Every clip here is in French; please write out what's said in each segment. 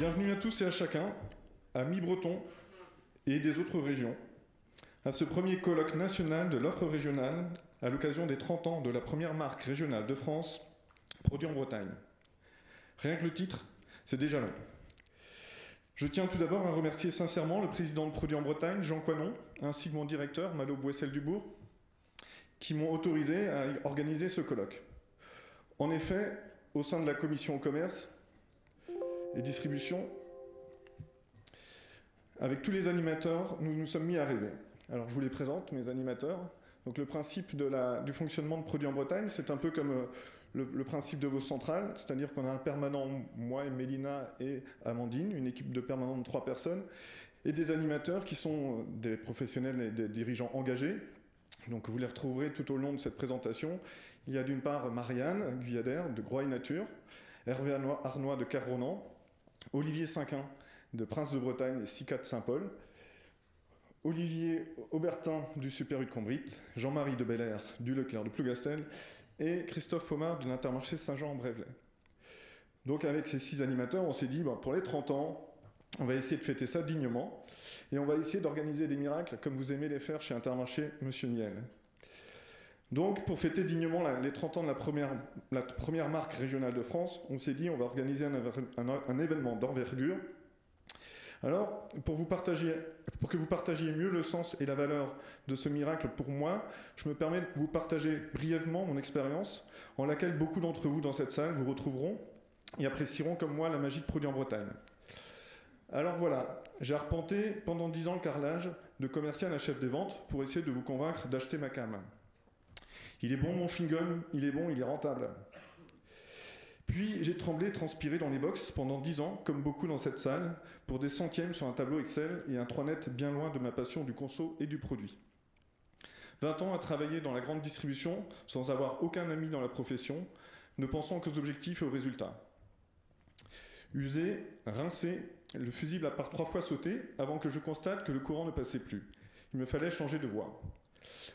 Bienvenue à tous et à chacun, amis bretons et des autres régions, à ce premier colloque national de l'offre régionale à l'occasion des 30 ans de la première marque régionale de France, produit en Bretagne. Rien que le titre, c'est déjà long. Je tiens tout d'abord à remercier sincèrement le président de Produit en Bretagne, Jean Coinon, ainsi que mon directeur, Malo Boissel-Dubourg, qui m'ont autorisé à organiser ce colloque. En effet, au sein de la commission commerce et distribution, avec tous les animateurs, nous nous sommes mis à rêver. Alors je vous les présente, mes animateurs. Donc le principe du fonctionnement de Produit en Bretagne, c'est un peu comme le principe de vos centrales, c'est-à-dire qu'on a un permanent, moi et Mélina et Amandine, une équipe de permanents de 3 personnes, et des animateurs qui sont des professionnels et des dirigeants engagés. Donc vous les retrouverez tout au long de cette présentation. Il y a d'une part Marianne Guyadère de Groix Nature, Hervé Arnois de Kerronan, Olivier Cinquin de Prince de Bretagne et Sicat de Saint-Paul, Olivier Aubertin du Super U de Combrit, Jean-Marie de Belair du Leclerc de Plougastel et Christophe Faumard de l'Intermarché Saint-Jean-en-Brévelay. Donc avec ces 6 animateurs, on s'est dit, pour les 30 ans, on va essayer de fêter ça dignement et on va essayer d'organiser des miracles comme vous aimez les faire chez Intermarché Monsieur Niel. Donc pour fêter dignement les 30 ans de la première marque régionale de France, on s'est dit on va organiser un événement d'envergure. Alors, pour que vous partagiez mieux le sens et la valeur de ce miracle pour moi, je me permets de vous partager brièvement mon expérience, en laquelle beaucoup d'entre vous dans cette salle vous retrouveront et apprécieront comme moi la magie de Produit en Bretagne. Alors voilà, j'ai arpenté pendant 10 ans le carrelage de commercial à chef des ventes pour essayer de vous convaincre d'acheter ma cam. Il est bon mon chewing-gum, il est bon, il est rentable. Puis j'ai tremblé, transpiré dans les box pendant 10 ans, comme beaucoup dans cette salle, pour des centièmes sur un tableau Excel et un 3 net bien loin de ma passion du conso et du produit. 20 ans à travailler dans la grande distribution, sans avoir aucun ami dans la profession, ne pensant qu'aux objectifs et aux résultats. Usé, rincé, le fusible a par 3 fois sauté, avant que je constate que le courant ne passait plus. Il me fallait changer de voie.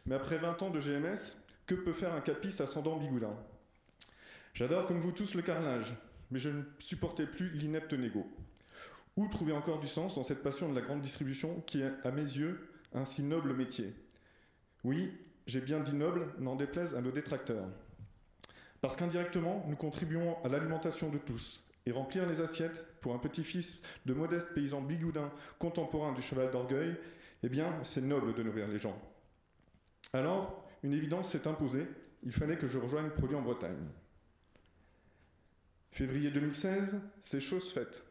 Mais après 20 ans de GMS, que peut faire un capiste ascendant bigoudin ? J'adore comme vous tous le carrelage, mais je ne supportais plus l'inepte négo. Où trouver encore du sens dans cette passion de la grande distribution qui est, à mes yeux, un si noble métier ? Oui, j'ai bien dit noble, n'en déplaise à nos détracteurs. Parce qu'indirectement, nous contribuons à l'alimentation de tous, et remplir les assiettes pour un petit-fils de modestes paysans bigoudins contemporains du cheval d'orgueil, eh bien, c'est noble de nourrir les gens. Alors, une évidence s'est imposée, il fallait que je rejoigne Produit en Bretagne. Février 2016, c'est chose faite.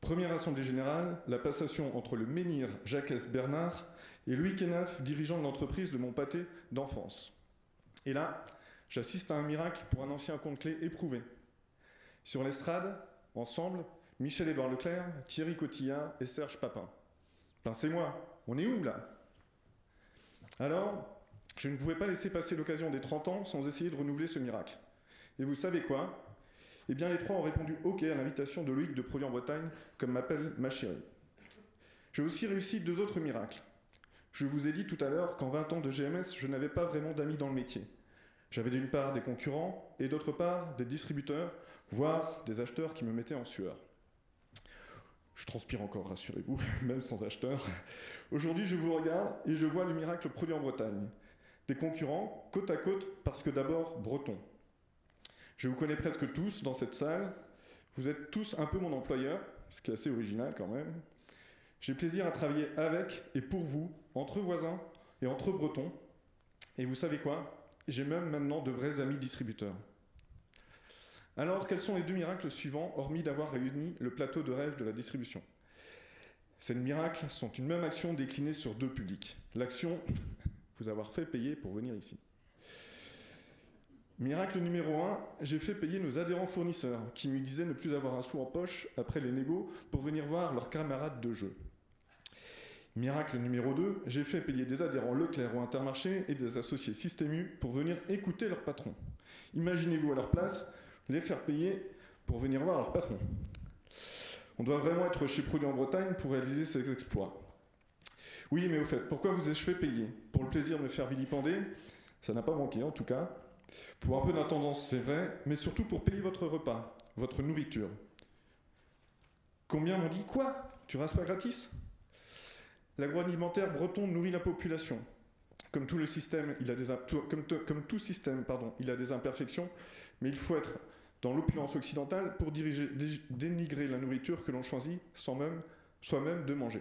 Première assemblée générale, la passation entre le menhir Jacques S. Bernard et Louis Kenaf, dirigeant de l'entreprise de mon pâté d'enfance. Et là, j'assiste à un miracle pour un ancien compte clé éprouvé. Sur l'estrade, ensemble, Michel-Édouard Leclerc, Thierry Cotillard et Serge Papin. Ben c'est moi, on est où là ? Alors, je ne pouvais pas laisser passer l'occasion des 30 ans sans essayer de renouveler ce miracle. Et vous savez quoi ? Eh bien, les 3 ont répondu OK à l'invitation de Loïc de Produit en Bretagne, comme m'appelle ma chérie. J'ai aussi réussi 2 autres miracles. Je vous ai dit tout à l'heure qu'en 20 ans de GMS, je n'avais pas vraiment d'amis dans le métier. J'avais d'une part des concurrents et d'autre part des distributeurs, voire des acheteurs qui me mettaient en sueur. Je transpire encore, rassurez-vous, même sans acheteur. Aujourd'hui, je vous regarde et je vois le miracle Produit en Bretagne. Des concurrents, côte à côte, parce que d'abord, bretons. Je vous connais presque tous dans cette salle. Vous êtes tous un peu mon employeur, ce qui est assez original quand même. J'ai plaisir à travailler avec et pour vous, entre voisins et entre bretons. Et vous savez quoi ? J'ai même maintenant de vrais amis distributeurs. Alors, quels sont les 2 miracles suivants, hormis d'avoir réuni le plateau de rêve de la distribution ? Ces miracles sont une même action déclinée sur 2 publics. L'action, vous avoir fait payer pour venir ici. Miracle numéro 1, j'ai fait payer nos adhérents fournisseurs, qui me disaient ne plus avoir un sou en poche après les négos pour venir voir leurs camarades de jeu. Miracle numéro 2, j'ai fait payer des adhérents Leclerc ou Intermarché et des associés Système U pour venir écouter leur patron. Imaginez-vous à leur place, les faire payer pour venir voir leur patron. On doit vraiment être chez Produit en Bretagne pour réaliser ces exploits. Oui, mais au fait, pourquoi vous ai-je fait payer ? Pour le plaisir de me faire vilipender ? Ça n'a pas manqué en tout cas. Pour un peu d'intendance, c'est vrai, mais surtout pour payer votre repas, votre nourriture. Combien m'ont dit « Quoi? Tu rases pas gratis ?» L'agroalimentaire breton nourrit la population. Comme tout système, il a des imperfections, mais il faut être dans l'opulence occidentale pour dénigrer la nourriture que l'on choisit sans soi-même de manger.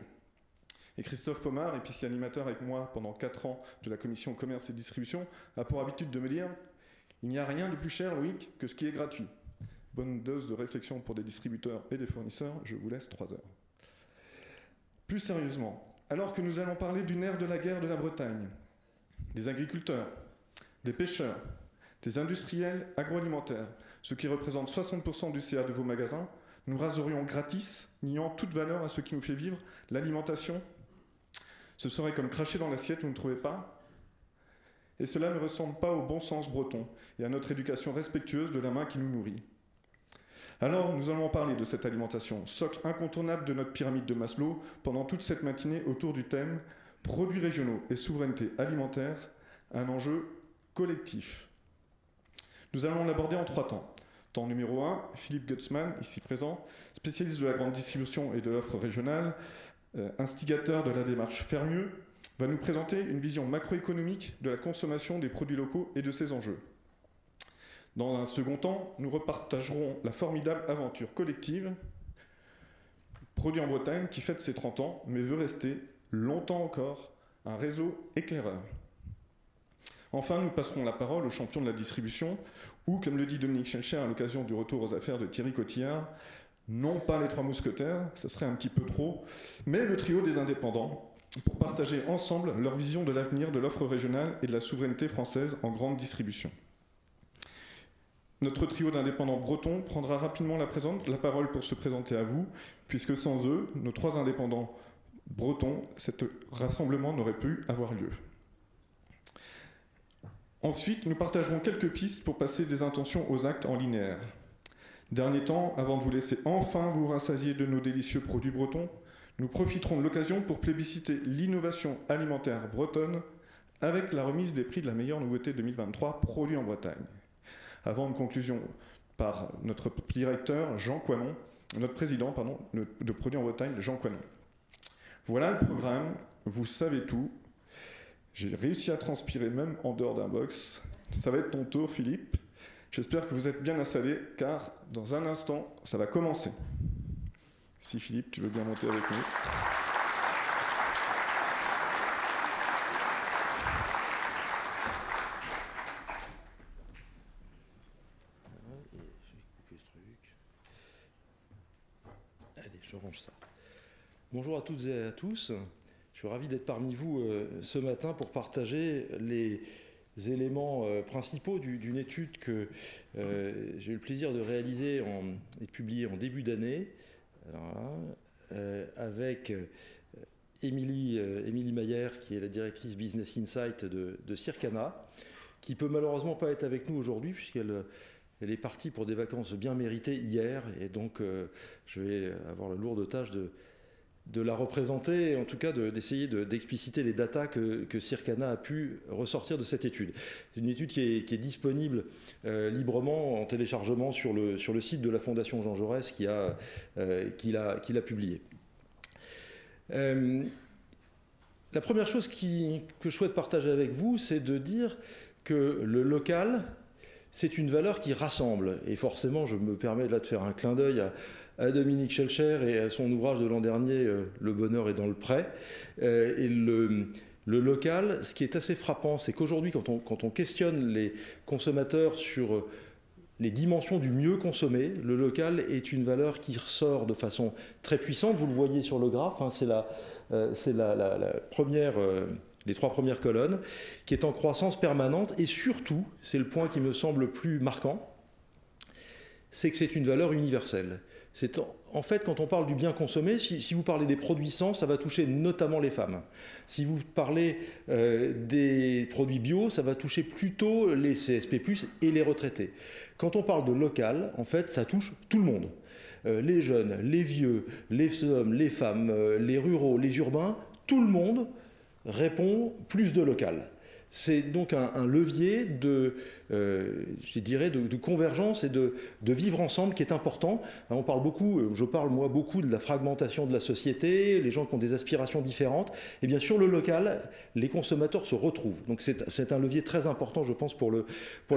Et Christophe Pomard, épicier animateur avec moi pendant 4 ans de la commission commerce et distribution, a pour habitude de me dire « Il n'y a rien de plus cher, Loïc, que ce qui est gratuit ». Bonne dose de réflexion pour des distributeurs et des fournisseurs, je vous laisse 3 heures. Plus sérieusement, alors que nous allons parler d'une ère de la guerre de la Bretagne, des agriculteurs, des pêcheurs, des industriels agroalimentaires, ce qui représente 60% du CA de vos magasins, nous raserions gratis, niant toute valeur à ce qui nous fait vivre, l'alimentation. Ce serait comme cracher dans l'assiette, vous ne trouvez pas? Et cela ne ressemble pas au bon sens breton et à notre éducation respectueuse de la main qui nous nourrit. Alors, nous allons parler de cette alimentation, socle incontournable de notre pyramide de Maslow, pendant toute cette matinée autour du thème « Produits régionaux et souveraineté alimentaire, un enjeu collectif ». Nous allons l'aborder en 3 temps. Temps numéro 1, Philippe Gutzmann, ici présent, spécialiste de la grande distribution et de l'offre régionale, instigateur de la démarche Faire Mieux, va nous présenter une vision macroéconomique de la consommation des produits locaux et de ses enjeux. Dans un second temps, nous repartagerons la formidable aventure collective Produits en Bretagne qui fête ses 30 ans, mais veut rester longtemps encore un réseau éclaireur. Enfin, nous passerons la parole aux champions de la distribution, ou, comme le dit Dominique Schelcher à l'occasion du retour aux affaires de Thierry Cotillard, non pas les 3 mousquetaires, ce serait un petit peu trop, mais le trio des indépendants, pour partager ensemble leur vision de l'avenir de l'offre régionale et de la souveraineté française en grande distribution. Notre trio d'indépendants bretons prendra rapidement la parole pour se présenter à vous, puisque sans eux, nos 3 indépendants bretons, cet rassemblement n'aurait pu avoir lieu. Ensuite, nous partagerons quelques pistes pour passer des intentions aux actes en linéaire. Dernier temps, avant de vous laisser enfin vous rassasier de nos délicieux produits bretons, nous profiterons de l'occasion pour plébisciter l'innovation alimentaire bretonne avec la remise des prix de la meilleure nouveauté 2023, Produits en Bretagne. Avant une conclusion par notre directeur, Jean Coinon, notre président, pardon, de Produits en Bretagne, Jean Coinon. Voilà le programme, vous savez tout. J'ai réussi à transpirer même en dehors d'un box. Ça va être ton tour, Philippe. J'espère que vous êtes bien installés, car dans un instant, ça va commencer. Si Philippe, tu veux bien monter avec nous. Je range ça. Bonjour à toutes et à tous. Je suis ravi d'être parmi vous ce matin pour partager les éléments principaux d'une étude que j'ai eu le plaisir de réaliser et de publier en début d'année avec Émilie Mayer, qui est la directrice Business Insight de Circana, qui peut malheureusement pas être avec nous aujourd'hui puisqu'elle est partie pour des vacances bien méritées hier, et donc je vais avoir la lourde tâche de la représenter, et en tout cas d'essayer d'expliciter les datas que Circana a pu ressortir de cette étude. C'est une étude qui est disponible librement en téléchargement sur le site de la Fondation Jean Jaurès qui l'a publié. La première chose que je souhaite partager avec vous, c'est de dire que le local, c'est une valeur qui rassemble. Et forcément, je me permets là de faire un clin d'œil à Dominique Schelcher et à son ouvrage de l'an dernier, Le bonheur est dans le pré. Et le local, ce qui est assez frappant, c'est qu'aujourd'hui, quand on questionne les consommateurs sur les dimensions du mieux consommer, le local est une valeur qui ressort de façon très puissante. Vous le voyez sur le graphe, hein, c'est la première... les 3 premières colonnes, qui est en croissance permanente, et surtout, c'est le point qui me semble le plus marquant, c'est que c'est une valeur universelle. En fait, quand on parle du bien consommé, si vous parlez des produits sans, ça va toucher notamment les femmes. Si vous parlez des produits bio, ça va toucher plutôt les CSP+, et les retraités. Quand on parle de local, en fait, ça touche tout le monde. Les jeunes, les vieux, les hommes, les femmes, les ruraux, les urbains, tout le monde répond plus de local. C'est donc un levier je dirais, de convergence et de vivre ensemble qui est important. On parle beaucoup, je parle moi beaucoup de la fragmentation de la société, les gens qui ont des aspirations différentes. Et bien sur le local, les consommateurs se retrouvent. Donc c'est un levier très important, je pense, pour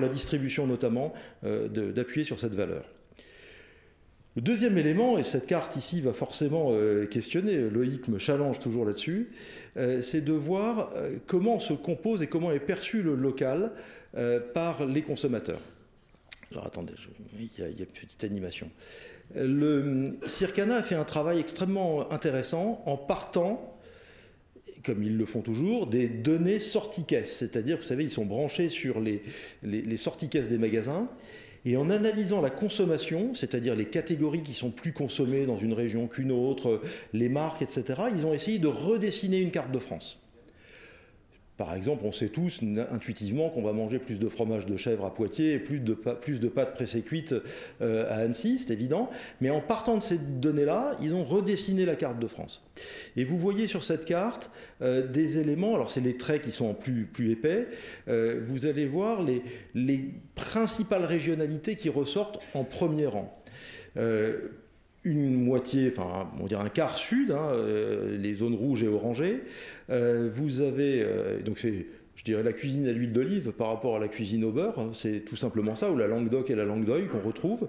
la distribution notamment, d'appuyer sur cette valeur. Le deuxième élément, et cette carte ici va forcément questionner, Loïc me challenge toujours là-dessus, c'est de voir comment se compose et comment est perçu le local par les consommateurs. Alors attendez, il y a une petite animation. Le Circana a fait un travail extrêmement intéressant en partant, comme ils le font toujours, des données sorties-caisse. C'est-à-dire, vous savez, ils sont branchés sur les sorties-caisse des magasins. Et en analysant la consommation, c'est-à-dire les catégories qui sont plus consommées dans une région qu'une autre, les marques, etc., ils ont essayé de redessiner une carte de France. Par exemple, on sait tous intuitivement qu'on va manger plus de fromage de chèvre à Poitiers et plus de pâtes pressées cuites à Annecy, c'est évident. Mais en partant de ces données-là, ils ont redessiné la carte de France. Et vous voyez sur cette carte des éléments, alors c'est les traits qui sont en plus épais, vous allez voir les principales régionalités qui ressortent en premier rang. Une moitié, enfin on dirait un quart sud, les zones rouges et orangées. Vous avez, donc c'est, je dirais, la cuisine à l'huile d'olive par rapport à la cuisine au beurre, c'est tout simplement ça, ou la Languedoc et la Languedoc qu'on retrouve.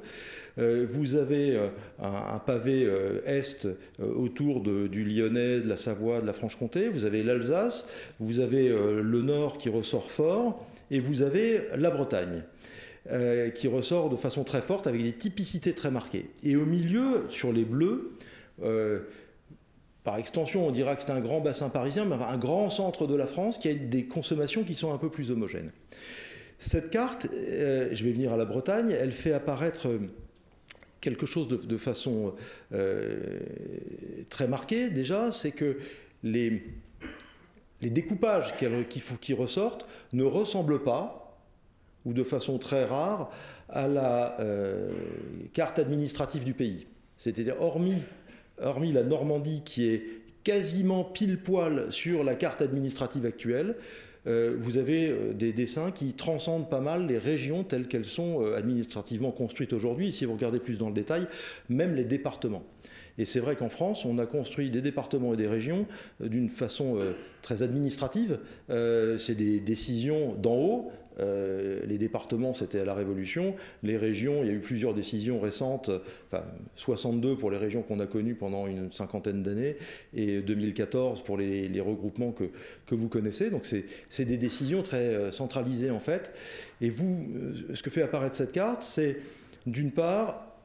Vous avez un pavé est autour du Lyonnais, de la Savoie, de la Franche-Comté. Vous avez l'Alsace, vous avez le Nord qui ressort fort, et vous avez la Bretagne. Qui ressort de façon très forte avec des typicités très marquées. Et au milieu, sur les bleus, par extension, on dira que c'est un grand bassin parisien, mais un grand centre de la France qui a des consommations qui sont un peu plus homogènes. Cette carte, je vais venir à la Bretagne, elle fait apparaître quelque chose de façon très marquée déjà, c'est que les découpages qui ressortent ne ressemblent pas, ou de façon très rare, à la carte administrative du pays. C'est-à-dire, hormis la Normandie qui est quasiment pile-poil sur la carte administrative actuelle, vous avez des dessins qui transcendent pas mal les régions telles qu'elles sont administrativement construites aujourd'hui. Et si vous regardez plus dans le détail, même les départements. Et c'est vrai qu'en France, on a construit des départements et des régions d'une façon très administrative. C'est des décisions d'en haut. Les départements, c'était à la Révolution. Les régions, il y a eu plusieurs décisions récentes, enfin 62 pour les régions qu'on a connues pendant une cinquantaine d'années et 2014 pour les regroupements que vous connaissez. Donc c'est des décisions très centralisées en fait. Et vous, ce que fait apparaître cette carte, c'est d'une part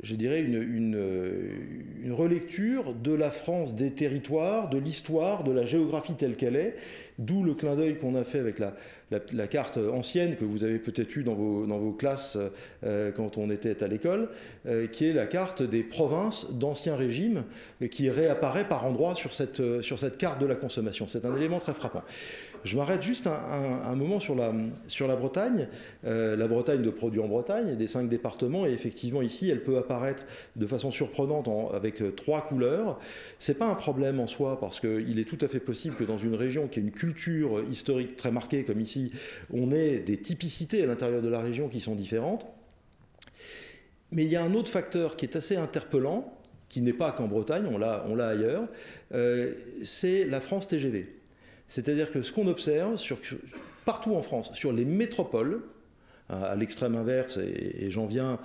je dirais une relecture de la France des territoires, de l'histoire, de la géographie telle qu'elle est, d'où le clin d'œil qu'on a fait avec la carte ancienne que vous avez peut-être eue dans vos classes quand on était à l'école, qui est la carte des provinces d'Ancien Régime, qui réapparaît par endroits sur cette carte de la consommation. C'est un élément très frappant. Je m'arrête juste un moment sur la Bretagne, la Bretagne de produits en Bretagne, et des 5 départements, et effectivement ici elle peut apparaître de façon surprenante avec 3 couleurs. C'est pas un problème en soi, parce qu'il est tout à fait possible que dans une région qui a une culture historique très marquée, comme ici, on ait des typicités à l'intérieur de la région qui sont différentes. Mais il y a un autre facteur qui est assez interpellant, qui n'est pas qu'en Bretagne, on l'a ailleurs, c'est la France TGV. C'est-à-dire que ce qu'on observe partout en France, sur les métropoles, à l'extrême inverse, et j'en viens,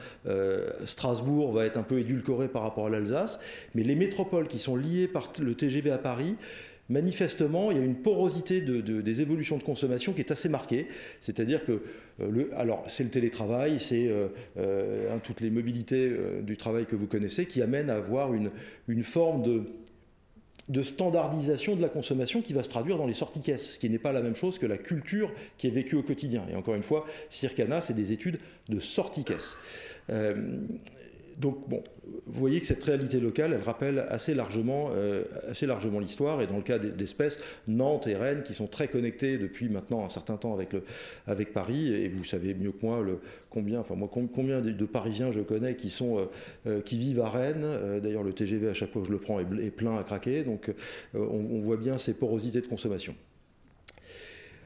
Strasbourg va être un peu édulcoré par rapport à l'Alsace, mais les métropoles qui sont liées par le TGV à Paris, manifestement, il y a une porosité des évolutions de consommation qui est assez marquée. C'est-à-dire que, alors c'est le télétravail, c'est toutes les mobilités du travail que vous connaissez qui amènent à avoir une forme de standardisation de la consommation qui va se traduire dans les sorties caisses, ce qui n'est pas la même chose que la culture qui est vécue au quotidien. Et encore une fois, Circana, c'est des études de sorties caisses. Donc bon, vous voyez que cette réalité locale, elle rappelle assez largement l'histoire, et dans le cas d'espèces, Nantes et Rennes, qui sont très connectés depuis maintenant un certain temps avec Paris, et vous savez mieux que moi combien de Parisiens je connais qui vivent à Rennes. D'ailleurs, le TGV, à chaque fois que je le prends, est plein à craquer, donc on voit bien ces porosités de consommation.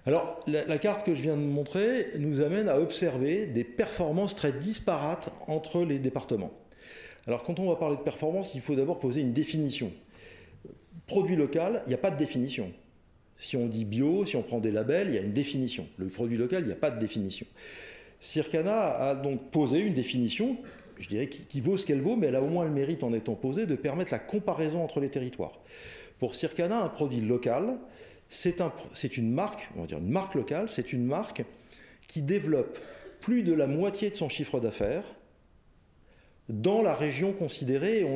Alors, la carte que je viens de montrer nous amène à observer des performances très disparates entre les départements. Alors, quand on va parler de performance, il faut d'abord poser une définition. Produit local, il n'y a pas de définition. Si on dit bio, si on prend des labels, il y a une définition. Le produit local, il n'y a pas de définition. Circana a donc posé une définition, je dirais, qui vaut ce qu'elle vaut, mais elle a au moins le mérite, en étant posée, de permettre la comparaison entre les territoires. Pour Circana, un produit local, c'est une marque, on va dire une marque locale, c'est une marque qui développe plus de la moitié de son chiffre d'affaires dans la région considérée.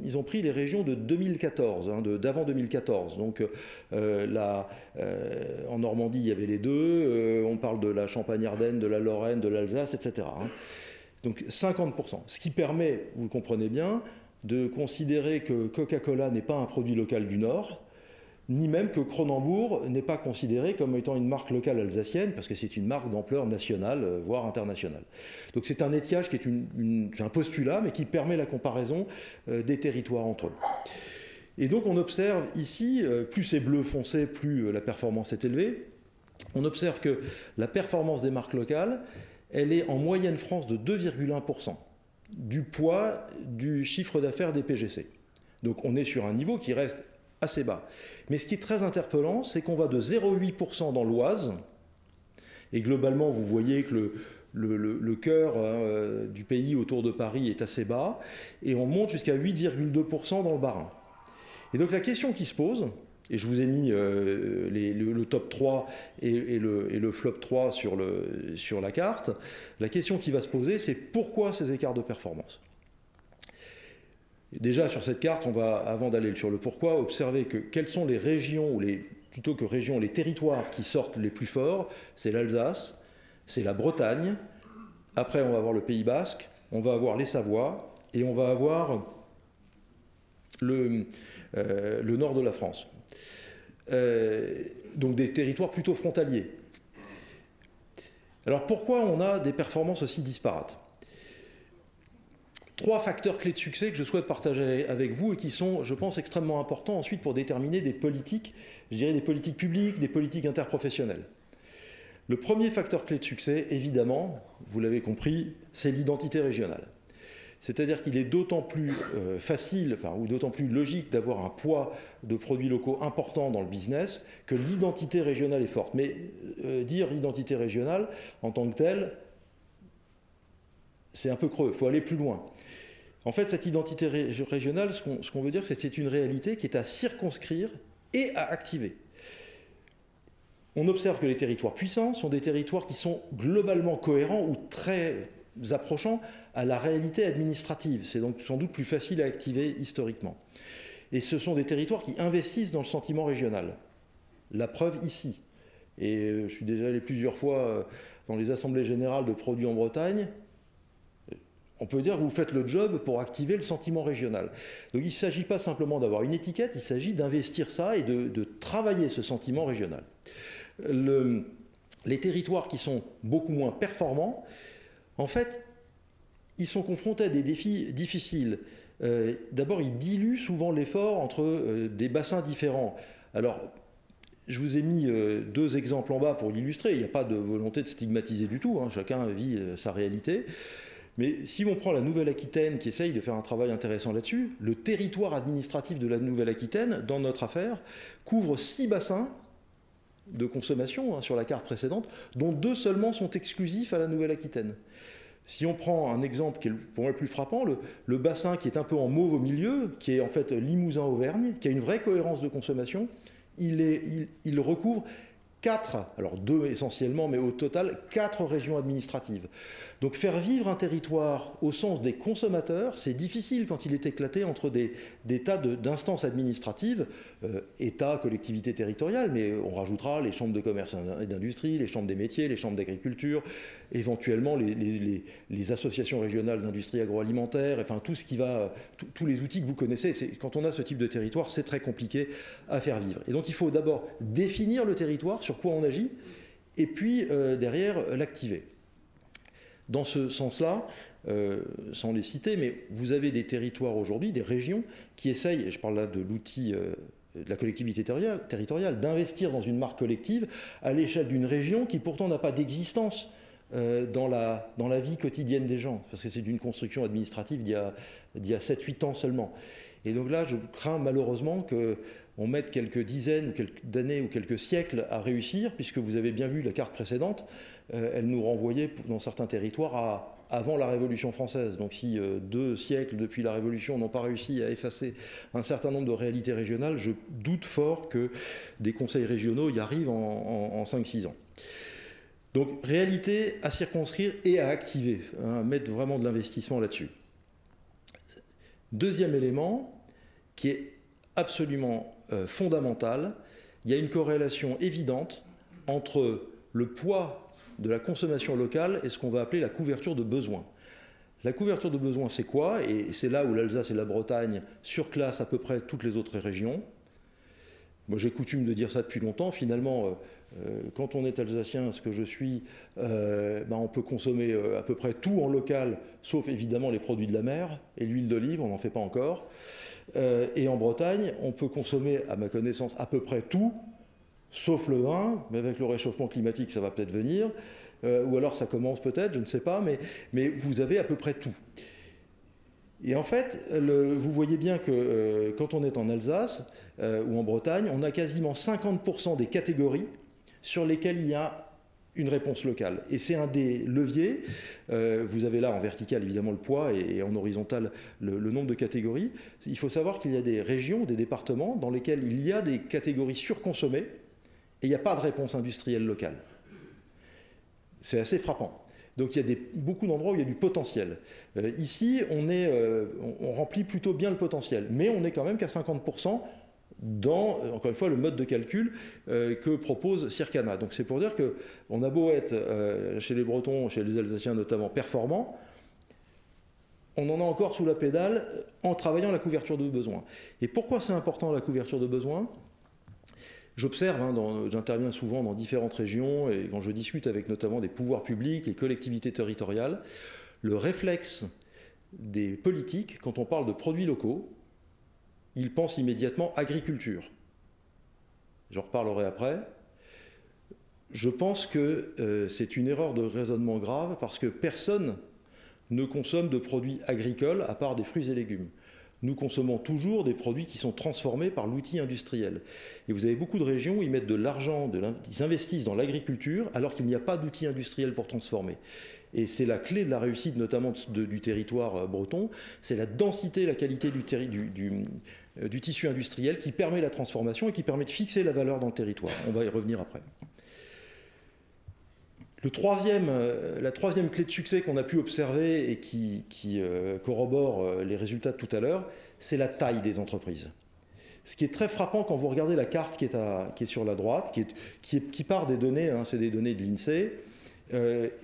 Ils ont pris les régions de 2014, d'avant 2014. Donc en Normandie, il y avait les deux. On parle de la Champagne-Ardenne, de la Lorraine, de l'Alsace, etc. Donc 50%. Ce qui permet, vous le comprenez bien, de considérer que Coca-Cola n'est pas un produit local du Nord, ni même que Kronenbourg n'est pas considéré comme étant une marque locale alsacienne, parce que c'est une marque d'ampleur nationale, voire internationale. Donc c'est un étiage qui est un postulat, mais qui permet la comparaison des territoires entre eux. Et donc on observe ici, plus c'est bleu foncé, plus la performance est élevée. On observe que la performance des marques locales, elle est en moyenne France de 2,1% du poids du chiffre d'affaires des PGC. Donc on est sur un niveau qui reste assez bas. Mais ce qui est très interpellant, c'est qu'on va de 0,8% dans l'Oise, et globalement, vous voyez que le cœur du pays autour de Paris est assez bas, et on monte jusqu'à 8,2% dans le Bas-Rhin. Et donc la question qui se pose, et je vous ai mis le top 3 et le flop 3 sur la carte, la question qui va se poser, c'est pourquoi ces écarts de performance ? Déjà, sur cette carte, on va, avant d'aller sur le pourquoi, observer que quelles sont les régions, plutôt que régions, les territoires qui sortent les plus forts. C'est l'Alsace, c'est la Bretagne. Après, on va avoir le Pays Basque, on va avoir les Savoies, et on va avoir le nord de la France. Donc des territoires plutôt frontaliers. Alors pourquoi on a des performances aussi disparates ? 3 facteurs clés de succès que je souhaite partager avec vous et qui sont, je pense, extrêmement importants ensuite pour déterminer des politiques, je dirais des politiques publiques, des politiques interprofessionnelles. Le premier facteur clé de succès, évidemment, vous l'avez compris, c'est l'identité régionale. C'est-à-dire qu'il est d'autant plus facile, ou d'autant plus logique d'avoir un poids de produits locaux important dans le business que l'identité régionale est forte. Mais dire identité régionale en tant que telle, c'est un peu creux, il faut aller plus loin. En fait, cette identité régionale, ce qu'on veut dire, c'est que c'est une réalité qui est à circonscrire et à activer. On observe que les territoires puissants sont des territoires qui sont globalement cohérents ou très approchant à la réalité administrative. C'est donc sans doute plus facile à activer historiquement. Et ce sont des territoires qui investissent dans le sentiment régional. La preuve ici. Et je suis déjà allé plusieurs fois dans les assemblées générales de produits en Bretagne. On peut dire que vous faites le job pour activer le sentiment régional. Donc il ne s'agit pas simplement d'avoir une étiquette, il s'agit d'investir ça et de travailler ce sentiment régional. Les territoires qui sont beaucoup moins performants, en fait, ils sont confrontés à des défis difficiles. D'abord, ils diluent souvent l'effort entre des bassins différents. Alors, je vous ai mis 2 exemples en bas pour l'illustrer. Il n'y a pas de volonté de stigmatiser du tout, hein. Chacun vit sa réalité. Mais si on prend la Nouvelle-Aquitaine qui essaye de faire un travail intéressant là-dessus, le territoire administratif de la Nouvelle-Aquitaine, dans notre affaire, couvre 6 bassins de consommation sur la carte précédente, dont 2 seulement sont exclusifs à la Nouvelle-Aquitaine. Si on prend un exemple qui est pour moi le plus frappant, le bassin qui est un peu en mauve au milieu, qui est en fait Limousin-Auvergne, qui a une vraie cohérence de consommation, il recouvre 4, alors 2 essentiellement, mais au total 4 régions administratives. Donc faire vivre un territoire au sens des consommateurs, c'est difficile quand il est éclaté entre des tas d'instances administratives, État, collectivités territoriales, mais on rajoutera les chambres de commerce et d'industrie, les chambres des métiers, les chambres d'agriculture, éventuellement les associations régionales d'industrie agroalimentaire, enfin tout ce qui va, tous les outils que vous connaissez. Quand on a ce type de territoire, c'est très compliqué à faire vivre. Et donc il faut d'abord définir le territoire, sur quoi on agit, et puis derrière l'activer. Dans ce sens-là, sans les citer, mais vous avez des territoires aujourd'hui, des régions qui essayent, et je parle là de l'outil de la collectivité territoriale, d'investir dans une marque collective à l'échelle d'une région qui pourtant n'a pas d'existence dans la vie quotidienne des gens, parce que c'est une construction administrative d'il y a 7-8 ans seulement. Et donc là, je crains malheureusement qu'on mette quelques dizaines d'années ou quelques siècles à réussir, puisque vous avez bien vu la carte précédente, elle nous renvoyait dans certains territoires avant la Révolution française. Donc si 2 siècles depuis la Révolution n'ont pas réussi à effacer un certain nombre de réalités régionales, je doute fort que des conseils régionaux y arrivent en 5-6 ans. Donc réalité à circonscrire et à activer, hein, mettre vraiment de l'investissement là-dessus. Deuxième élément qui est absolument fondamental, il y a une corrélation évidente entre le poids de la consommation locale et ce qu'on va appeler la couverture de besoins. La couverture de besoins, c'est quoi? Et c'est là où l'Alsace et la Bretagne surclassent à peu près toutes les autres régions. Moi, j'ai coutume de dire ça depuis longtemps. Finalement, quand on est alsacien, ce que je suis, on peut consommer à peu près tout en local, sauf évidemment les produits de la mer et l'huile d'olive, on n'en fait pas encore. Et en Bretagne, on peut consommer, à ma connaissance, à peu près tout, sauf le vin, mais avec le réchauffement climatique, ça va peut-être venir, ou alors ça commence peut-être, je ne sais pas, mais vous avez à peu près tout. Et en fait, vous voyez bien que quand on est en Alsace ou en Bretagne, on a quasiment 50% des catégories sur lesquelles il y a une réponse locale. Et c'est un des leviers. Vous avez là en vertical évidemment le poids et en horizontal le nombre de catégories. Il faut savoir qu'il y a des régions, des départements dans lesquels il y a des catégories surconsommées et il n'y a pas de réponse industrielle locale. C'est assez frappant. Donc il y a beaucoup d'endroits où il y a du potentiel. Ici, on remplit plutôt bien le potentiel, mais on n'est quand même qu'à 50% dans, encore une fois, le mode de calcul que propose Circana. Donc c'est pour dire qu'on a beau être, chez les Bretons, chez les Alsaciens notamment, performants, on en a encore sous la pédale en travaillant la couverture de besoins. Et pourquoi c'est important la couverture de besoins ? J'observe, j'interviens souvent dans différentes régions et quand je discute avec notamment des pouvoirs publics et collectivités territoriales, le réflexe des politiques, quand on parle de produits locaux, ils pensent immédiatement agriculture. J'en reparlerai après. Je pense que c'est une erreur de raisonnement grave parce que personne ne consomme de produits agricoles à part des fruits et légumes. Nous consommons toujours des produits qui sont transformés par l'outil industriel. Et vous avez beaucoup de régions où ils mettent de l'argent, ils investissent dans l'agriculture alors qu'il n'y a pas d'outil industriel pour transformer. Et c'est la clé de la réussite notamment du territoire breton, c'est la densité, la qualité du tissu industriel qui permet la transformation et qui permet de fixer la valeur dans le territoire. On va y revenir après. La troisième clé de succès qu'on a pu observer et qui corrobore les résultats de tout à l'heure, c'est la taille des entreprises. Ce qui est très frappant quand vous regardez la carte qui est sur la droite, qui part des données, c'est des données de l'INSEE,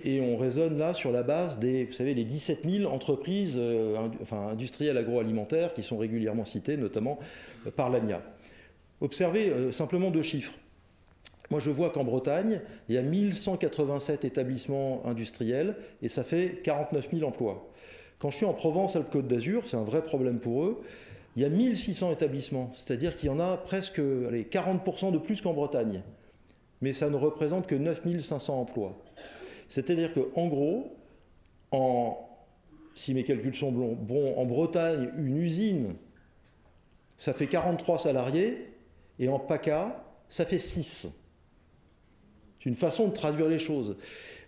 et on raisonne là sur la base des, vous savez, les 17 000 entreprises industrielles agroalimentaires qui sont régulièrement citées, notamment par l'ANIA. Observez simplement 2 chiffres. Moi, je vois qu'en Bretagne, il y a 1187 établissements industriels et ça fait 49 000 emplois. Quand je suis en Provence-Alpes-Côte d'Azur, c'est un vrai problème pour eux, il y a 1600 établissements, c'est-à-dire qu'il y en a presque 40% de plus qu'en Bretagne. Mais ça ne représente que 9 500 emplois. C'est-à-dire qu'en gros, si mes calculs sont bons, en Bretagne, une usine, ça fait 43 salariés et en PACA, ça fait 6. C'est une façon de traduire les choses.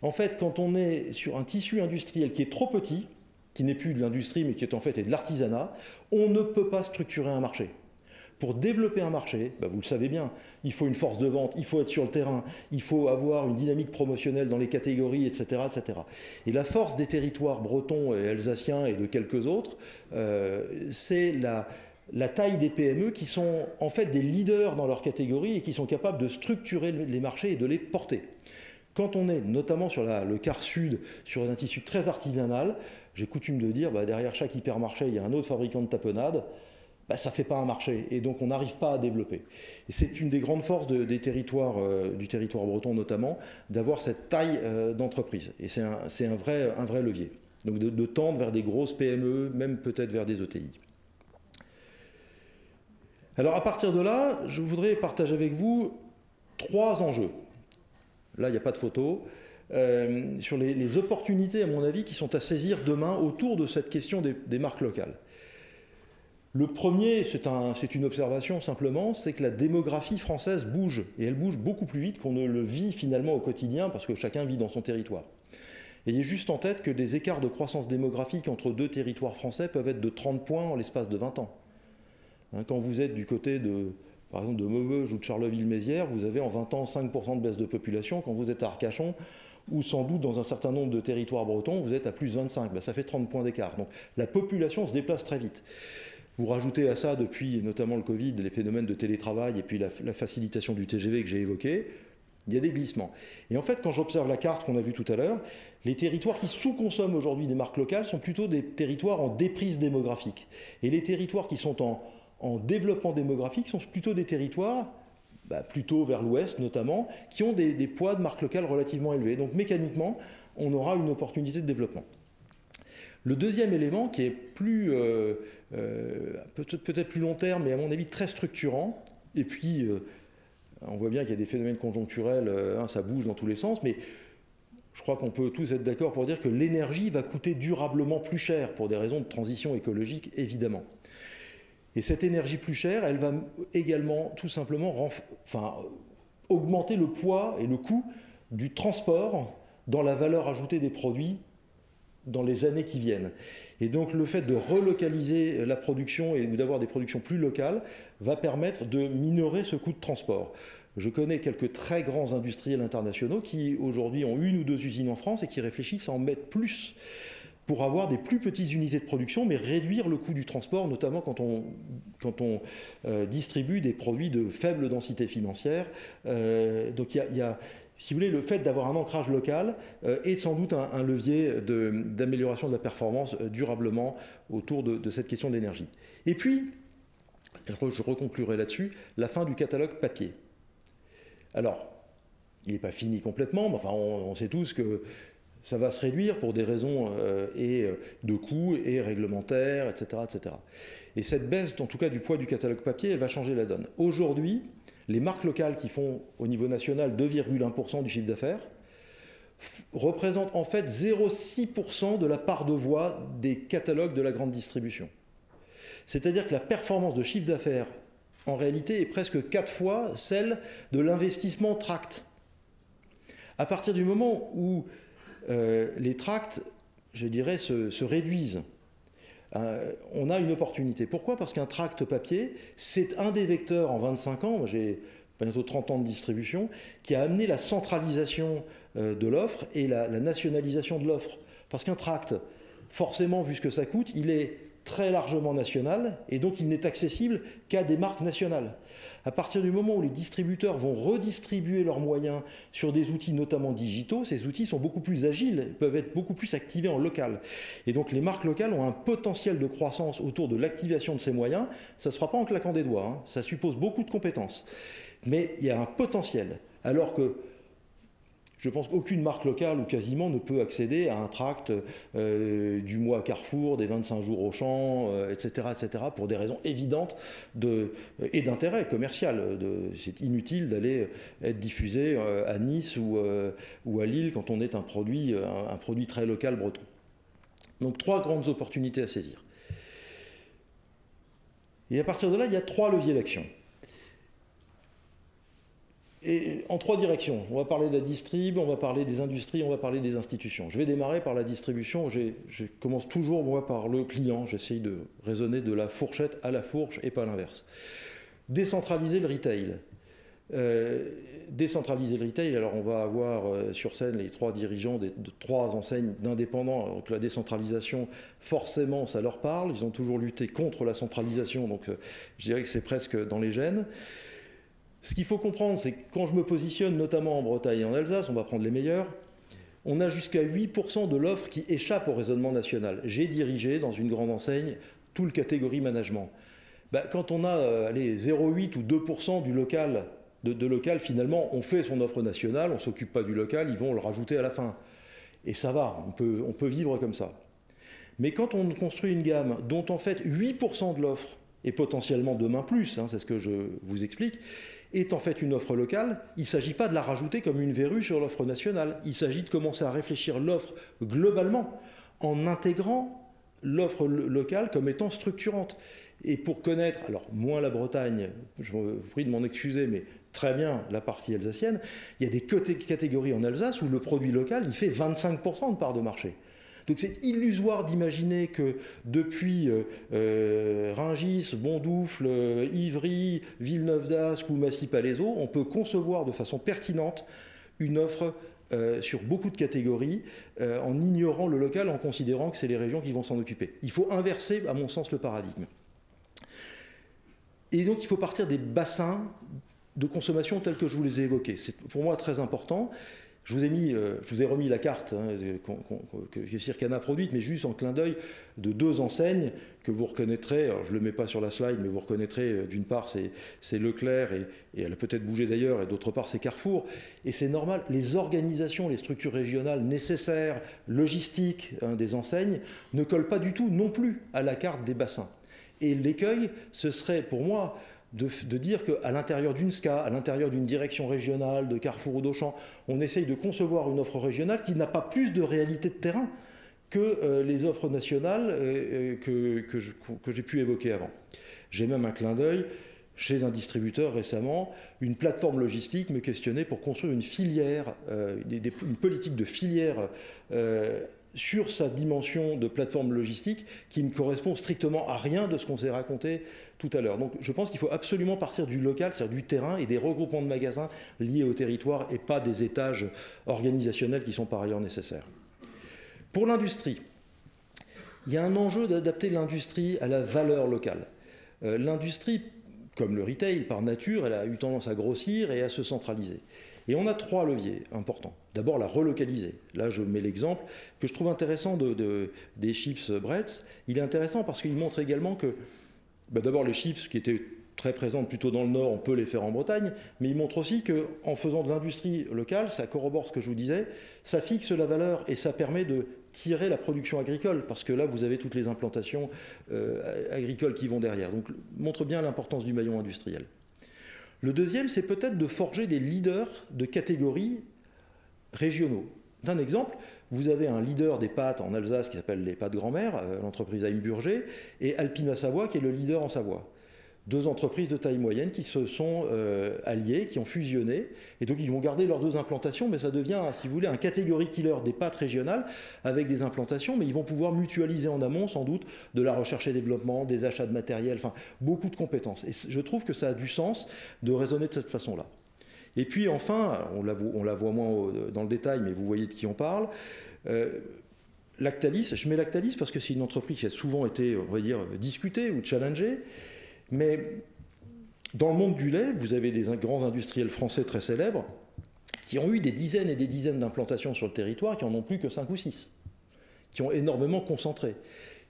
En fait, quand on est sur un tissu industriel qui est trop petit, qui n'est plus de l'industrie, mais qui est en fait de l'artisanat, on ne peut pas structurer un marché. Pour développer un marché, vous le savez bien, il faut une force de vente, il faut être sur le terrain, il faut avoir une dynamique promotionnelle dans les catégories, etc., etc. Et la force des territoires bretons et alsaciens et de quelques autres, c'est la taille des PME qui sont en fait des leaders dans leur catégorie et qui sont capables de structurer les marchés et de les porter. Quand on est notamment sur le quart sud, sur un tissu très artisanal, j'ai coutume de dire, derrière chaque hypermarché, il y a un autre fabricant de tapenade, ça ne fait pas un marché et donc on n'arrive pas à développer. Et c'est une des grandes forces du territoire breton notamment, d'avoir cette taille d'entreprise. Et c'est un vrai levier. Donc de tendre vers des grosses PME, même peut-être vers des ETI. Alors à partir de là, je voudrais partager avec vous 3 enjeux. Là, il n'y a pas de photo. Sur les opportunités, à mon avis, qui sont à saisir demain autour de cette question des marques locales. Le premier, c'est une observation simplement, c'est que la démographie française bouge, et elle bouge beaucoup plus vite qu'on ne le vit finalement au quotidien, parce que chacun vit dans son territoire. Ayez juste en tête que des écarts de croissance démographique entre 2 territoires français peuvent être de 30 points en l'espace de 20 ans. Quand vous êtes du côté par exemple de Maubeuge ou de Charleville-Mézières, vous avez en 20 ans 5% de baisse de population. Quand vous êtes à Arcachon, ou sans doute dans un certain nombre de territoires bretons, vous êtes à plus 25. Ça fait 30 points d'écart. Donc la population se déplace très vite. Vous rajoutez à ça, depuis notamment le Covid, les phénomènes de télétravail et puis la facilitation du TGV que j'ai évoqué, il y a des glissements. Et en fait, quand j'observe la carte qu'on a vue tout à l'heure, les territoires qui sous-consomment aujourd'hui des marques locales sont plutôt des territoires en déprise démographique. Et les territoires qui sont en développement démographique sont plutôt des territoires, plutôt vers l'ouest notamment, qui ont des poids de marques locales relativement élevés. Donc mécaniquement, on aura une opportunité de développement. Le deuxième élément, qui est peut-être plus long terme, mais à mon avis très structurant, et puis on voit bien qu'il y a des phénomènes conjoncturels, ça bouge dans tous les sens, mais je crois qu'on peut tous être d'accord pour dire que l'énergie va coûter durablement plus cher pour des raisons de transition écologique, évidemment. Et cette énergie plus chère, elle va également tout simplement augmenter le poids et le coût du transport dans la valeur ajoutée des produits dans les années qui viennent. Et donc le fait de relocaliser la production ou d'avoir des productions plus locales va permettre de minorer ce coût de transport. Je connais quelques très grands industriels internationaux qui aujourd'hui ont 1 ou 2 usines en France et qui réfléchissent à en mettre plus pour avoir des plus petites unités de production, mais réduire le coût du transport, notamment quand on distribue des produits de faible densité financière. Donc il y a, si vous voulez, le fait d'avoir un ancrage local est sans doute un levier d'amélioration de la performance durablement autour de cette question de l'énergie. Et puis, je reconclurai là-dessus, la fin du catalogue papier. Alors, il n'est pas fini complètement, mais enfin, on sait tous que ça va se réduire pour des raisons de coûts et réglementaires, etc., etc. Et cette baisse, en tout cas du poids du catalogue papier, elle va changer la donne. Aujourd'hui, les marques locales qui font au niveau national 2,1% du chiffre d'affaires représentent en fait 0,6% de la part de voix des catalogues de la grande distribution. C'est-à-dire que la performance de chiffre d'affaires, en réalité, est presque 4 fois celle de l'investissement tract. À partir du moment où les tracts, je dirais, se réduisent, on a une opportunité. Pourquoi ? Parce qu'un tract papier, c'est un des vecteurs en 25 ans, moi j'ai bientôt 30 ans de distribution, qui a amené la centralisation de l'offre et la nationalisation de l'offre. Parce qu'un tract, forcément, vu ce que ça coûte, il est très largement national et donc il n'est accessible qu'à des marques nationales. À partir du moment où les distributeurs vont redistribuer leurs moyens sur des outils notamment digitaux, ces outils sont beaucoup plus agiles, peuvent être beaucoup plus activés en local. Et donc les marques locales ont un potentiel de croissance autour de l'activation de ces moyens. Ça ne se fera pas en claquant des doigts, hein. Ça suppose beaucoup de compétences. Mais il y a un potentiel. Alors que je pense qu'aucune marque locale ou quasiment ne peut accéder à un tract du mois Carrefour, des 25 jours Auchan, etc., etc., pour des raisons évidentes et d'intérêt commercial. C'est inutile d'aller être diffusé à Nice ou à Lille quand on est un produit très local breton. Donc 3 grandes opportunités à saisir. Et à partir de là, il y a 3 leviers d'action. Et en 3 directions. On va parler de la distrib, on va parler des industries, on va parler des institutions. Je vais démarrer par la distribution. Je commence toujours, moi, par le client. J'essaye de raisonner de la fourchette à la fourche et pas l'inverse. Décentraliser le retail. Décentraliser le retail, alors on va avoir sur scène les 3 dirigeants de 3 enseignes d'indépendants. Alors que la décentralisation, forcément, ça leur parle. Ils ont toujours lutté contre la centralisation, donc je dirais que c'est presque dans les gènes. Ce qu'il faut comprendre, c'est que quand je me positionne, notamment en Bretagne et en Alsace, on va prendre les meilleurs, on a jusqu'à 8% de l'offre qui échappe au raisonnement national. J'ai dirigé dans une grande enseigne tout le catégorie management. Quand on a 0,8 ou 2% du local, de local, finalement, on fait son offre nationale, on ne s'occupe pas du local, ils vont le rajouter à la fin. Et ça va, on peut vivre comme ça. Mais quand on construit une gamme dont en fait 8% de l'offre et potentiellement demain plus, hein, c'est ce que je vous explique, est en fait une offre locale. Il ne s'agit pas de la rajouter comme une verrue sur l'offre nationale. Il s'agit de commencer à réfléchir l'offre globalement en intégrant l'offre locale comme étant structurante. Et pour connaître, alors moins la Bretagne, je vous prie de m'en excuser, mais très bien la partie alsacienne, il y a des catégories en Alsace où le produit local, il fait 25% de part de marché. Donc c'est illusoire d'imaginer que depuis Rungis, Bondoufle, Ivry, Villeneuve-d'Ascq ou Massy-Palaiseau, on peut concevoir de façon pertinente une offre sur beaucoup de catégories en ignorant le local, en considérant que c'est les régions qui vont s'en occuper. Il faut inverser, à mon sens, le paradigme. Et donc il faut partir des bassins de consommation tels que je vous les ai évoqués. C'est pour moi très important. Je vous ai remis la carte que Circana a produite, mais juste en clin d'œil de deux enseignes que vous reconnaîtrez. Alors je ne le mets pas sur la slide, mais vous reconnaîtrez, d'une part, c'est Leclerc, et elle a peut-être bougé d'ailleurs, et d'autre part, c'est Carrefour. Et c'est normal, les organisations, les structures régionales nécessaires, logistiques des enseignes, ne collent pas du tout non plus à la carte des bassins. Et l'écueil, ce serait pour moi de dire qu'à l'intérieur d'une SCA, à l'intérieur d'une direction régionale, de Carrefour ou d'Auchan, on essaye de concevoir une offre régionale qui n'a pas plus de réalité de terrain que les offres nationales que j'ai pu évoquer avant. J'ai même un clin d'œil chez un distributeur récemment, une plateforme logistique me questionnait pour construire une filière, une politique de filière sur sa dimension de plateforme logistique qui ne correspond strictement à rien de ce qu'on s'est raconté tout à l'heure. Donc je pense qu'il faut absolument partir du local, c'est-à-dire du terrain et des regroupements de magasins liés au territoire et pas des étages organisationnels qui sont par ailleurs nécessaires. Pour l'industrie, il y a un enjeu d'adapter l'industrie à la valeur locale. L'industrie, comme le retail par nature, elle a eu tendance à grossir et à se centraliser. Et on a trois leviers importants. D'abord, la relocaliser. Là, je mets l'exemple que je trouve intéressant des chips Bretz. Il est intéressant parce qu'il montre également que, d'abord, les chips qui étaient très présentes plutôt dans le Nord, on peut les faire en Bretagne, mais il montre aussi qu'en faisant de l'industrie locale, ça corrobore ce que je vous disais, ça fixe la valeur et ça permet de tirer la production agricole, parce que là, vous avez toutes les implantations agricoles qui vont derrière. Donc, montre bien l'importance du maillon industriel. Le deuxième, c'est peut-être de forger des leaders de catégories régionaux. D'un exemple, vous avez un leader des pâtes en Alsace qui s'appelle les pâtes grand-mère, l'entreprise Heimburger, et Alpina Savoie qui est le leader en Savoie. Deux entreprises de taille moyenne qui se sont alliées, qui ont fusionné, et donc ils vont garder leurs deux implantations, mais ça devient, si vous voulez, un catégorie killer des pâtes régionales avec des implantations, mais ils vont pouvoir mutualiser en amont, sans doute, de la recherche et développement, des achats de matériel, enfin, beaucoup de compétences. Et je trouve que ça a du sens de raisonner de cette façon-là. Et puis enfin, on la voit moins dans le détail, mais vous voyez de qui on parle, Lactalis, je mets Lactalis parce que c'est une entreprise qui a souvent été, on va dire, discutée ou challengée. Mais dans le monde du lait, vous avez des grands industriels français très célèbres qui ont eu des dizaines et des dizaines d'implantations sur le territoire, qui n'en ont plus que 5 ou 6, qui ont énormément concentré.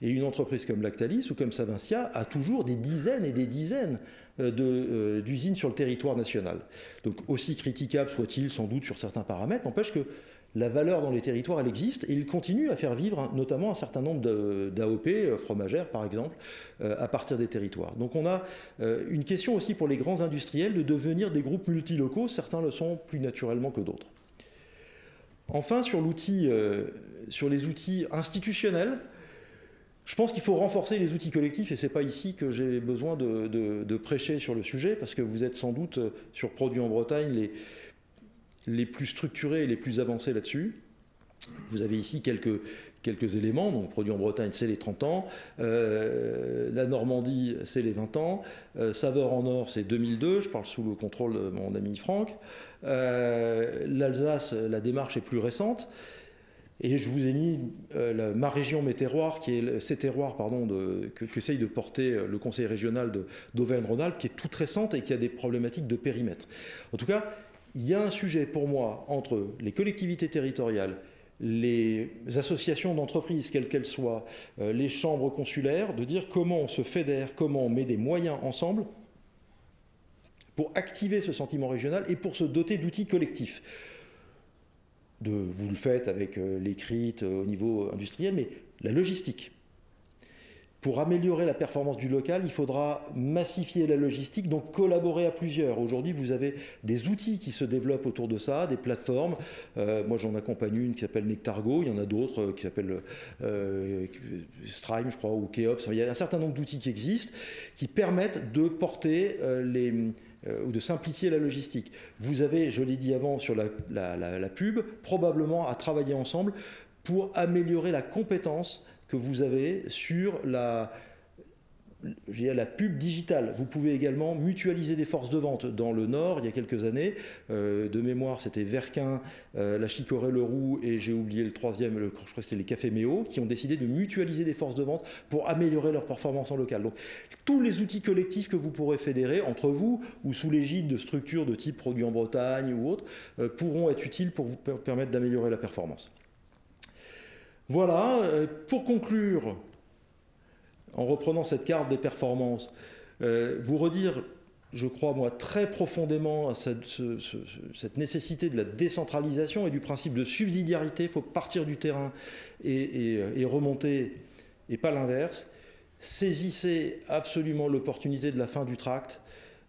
Et une entreprise comme Lactalis ou comme Savincia a toujours des dizaines et des dizaines d'usines sur le territoire national. Donc aussi critiquable soit-il sans doute sur certains paramètres, n'empêche que la valeur dans les territoires, elle existe et il continue à faire vivre notamment un certain nombre d'AOP, fromagères par exemple, à partir des territoires. Donc on a une question aussi pour les grands industriels de devenir des groupes multilocaux, certains le sont plus naturellement que d'autres. Enfin, sur les outils institutionnels, je pense qu'il faut renforcer les outils collectifs et ce n'est pas ici que j'ai besoin de prêcher sur le sujet parce que vous êtes sans doute sur Produits en Bretagne les plus structurés et les plus avancés là-dessus. Vous avez ici quelques éléments. Donc, Produits en Bretagne, c'est les 30 ans. La Normandie, c'est les 20 ans. Saveur en Or, c'est 2002. Je parle sous le contrôle de mon ami Franck. L'Alsace, la démarche est plus récente. Et je vous ai mis ma région, mes terroirs, qui est ces terroirs qu'essaye de porter le conseil régional d'Auvergne-Rhône-Alpes, qui est toute récente et qui a des problématiques de périmètre. En tout cas, il y a un sujet pour moi entre les collectivités territoriales, les associations d'entreprises, quelles qu'elles soient, les chambres consulaires, de dire comment on se fédère, comment on met des moyens ensemble pour activer ce sentiment régional et pour se doter d'outils collectifs. Vous le faites avec l'écrite au niveau industriel, mais la logistique. Pour améliorer la performance du local, il faudra massifier la logistique, donc collaborer à plusieurs. Aujourd'hui, vous avez des outils qui se développent autour de ça, des plateformes. Moi, j'en accompagne une qui s'appelle Nectargo, il y en a d'autres qui s'appellent Strime, je crois, ou Keops. Il y a un certain nombre d'outils qui existent, qui permettent de porter ou de simplifier la logistique. Vous avez, je l'ai dit avant sur la pub, probablement à travailler ensemble pour améliorer la compétence que vous avez sur la pub digitale. Vous pouvez également mutualiser des forces de vente. Dans le Nord, il y a quelques années, de mémoire, c'était Verquin, la Chicorée-Leroux et j'ai oublié le troisième, je crois que c'était les Cafés Méo, qui ont décidé de mutualiser des forces de vente pour améliorer leur performance en local. Donc, tous les outils collectifs que vous pourrez fédérer entre vous ou sous l'égide de structures de type Produits en Bretagne ou autres pourront être utiles pour vous permettre d'améliorer la performance. Voilà, pour conclure, en reprenant cette carte des performances, vous redire, je crois moi, très profondément cette nécessité de la décentralisation et du principe de subsidiarité. Il faut partir du terrain et remonter, et pas l'inverse. Saisissez absolument l'opportunité de la fin du tract.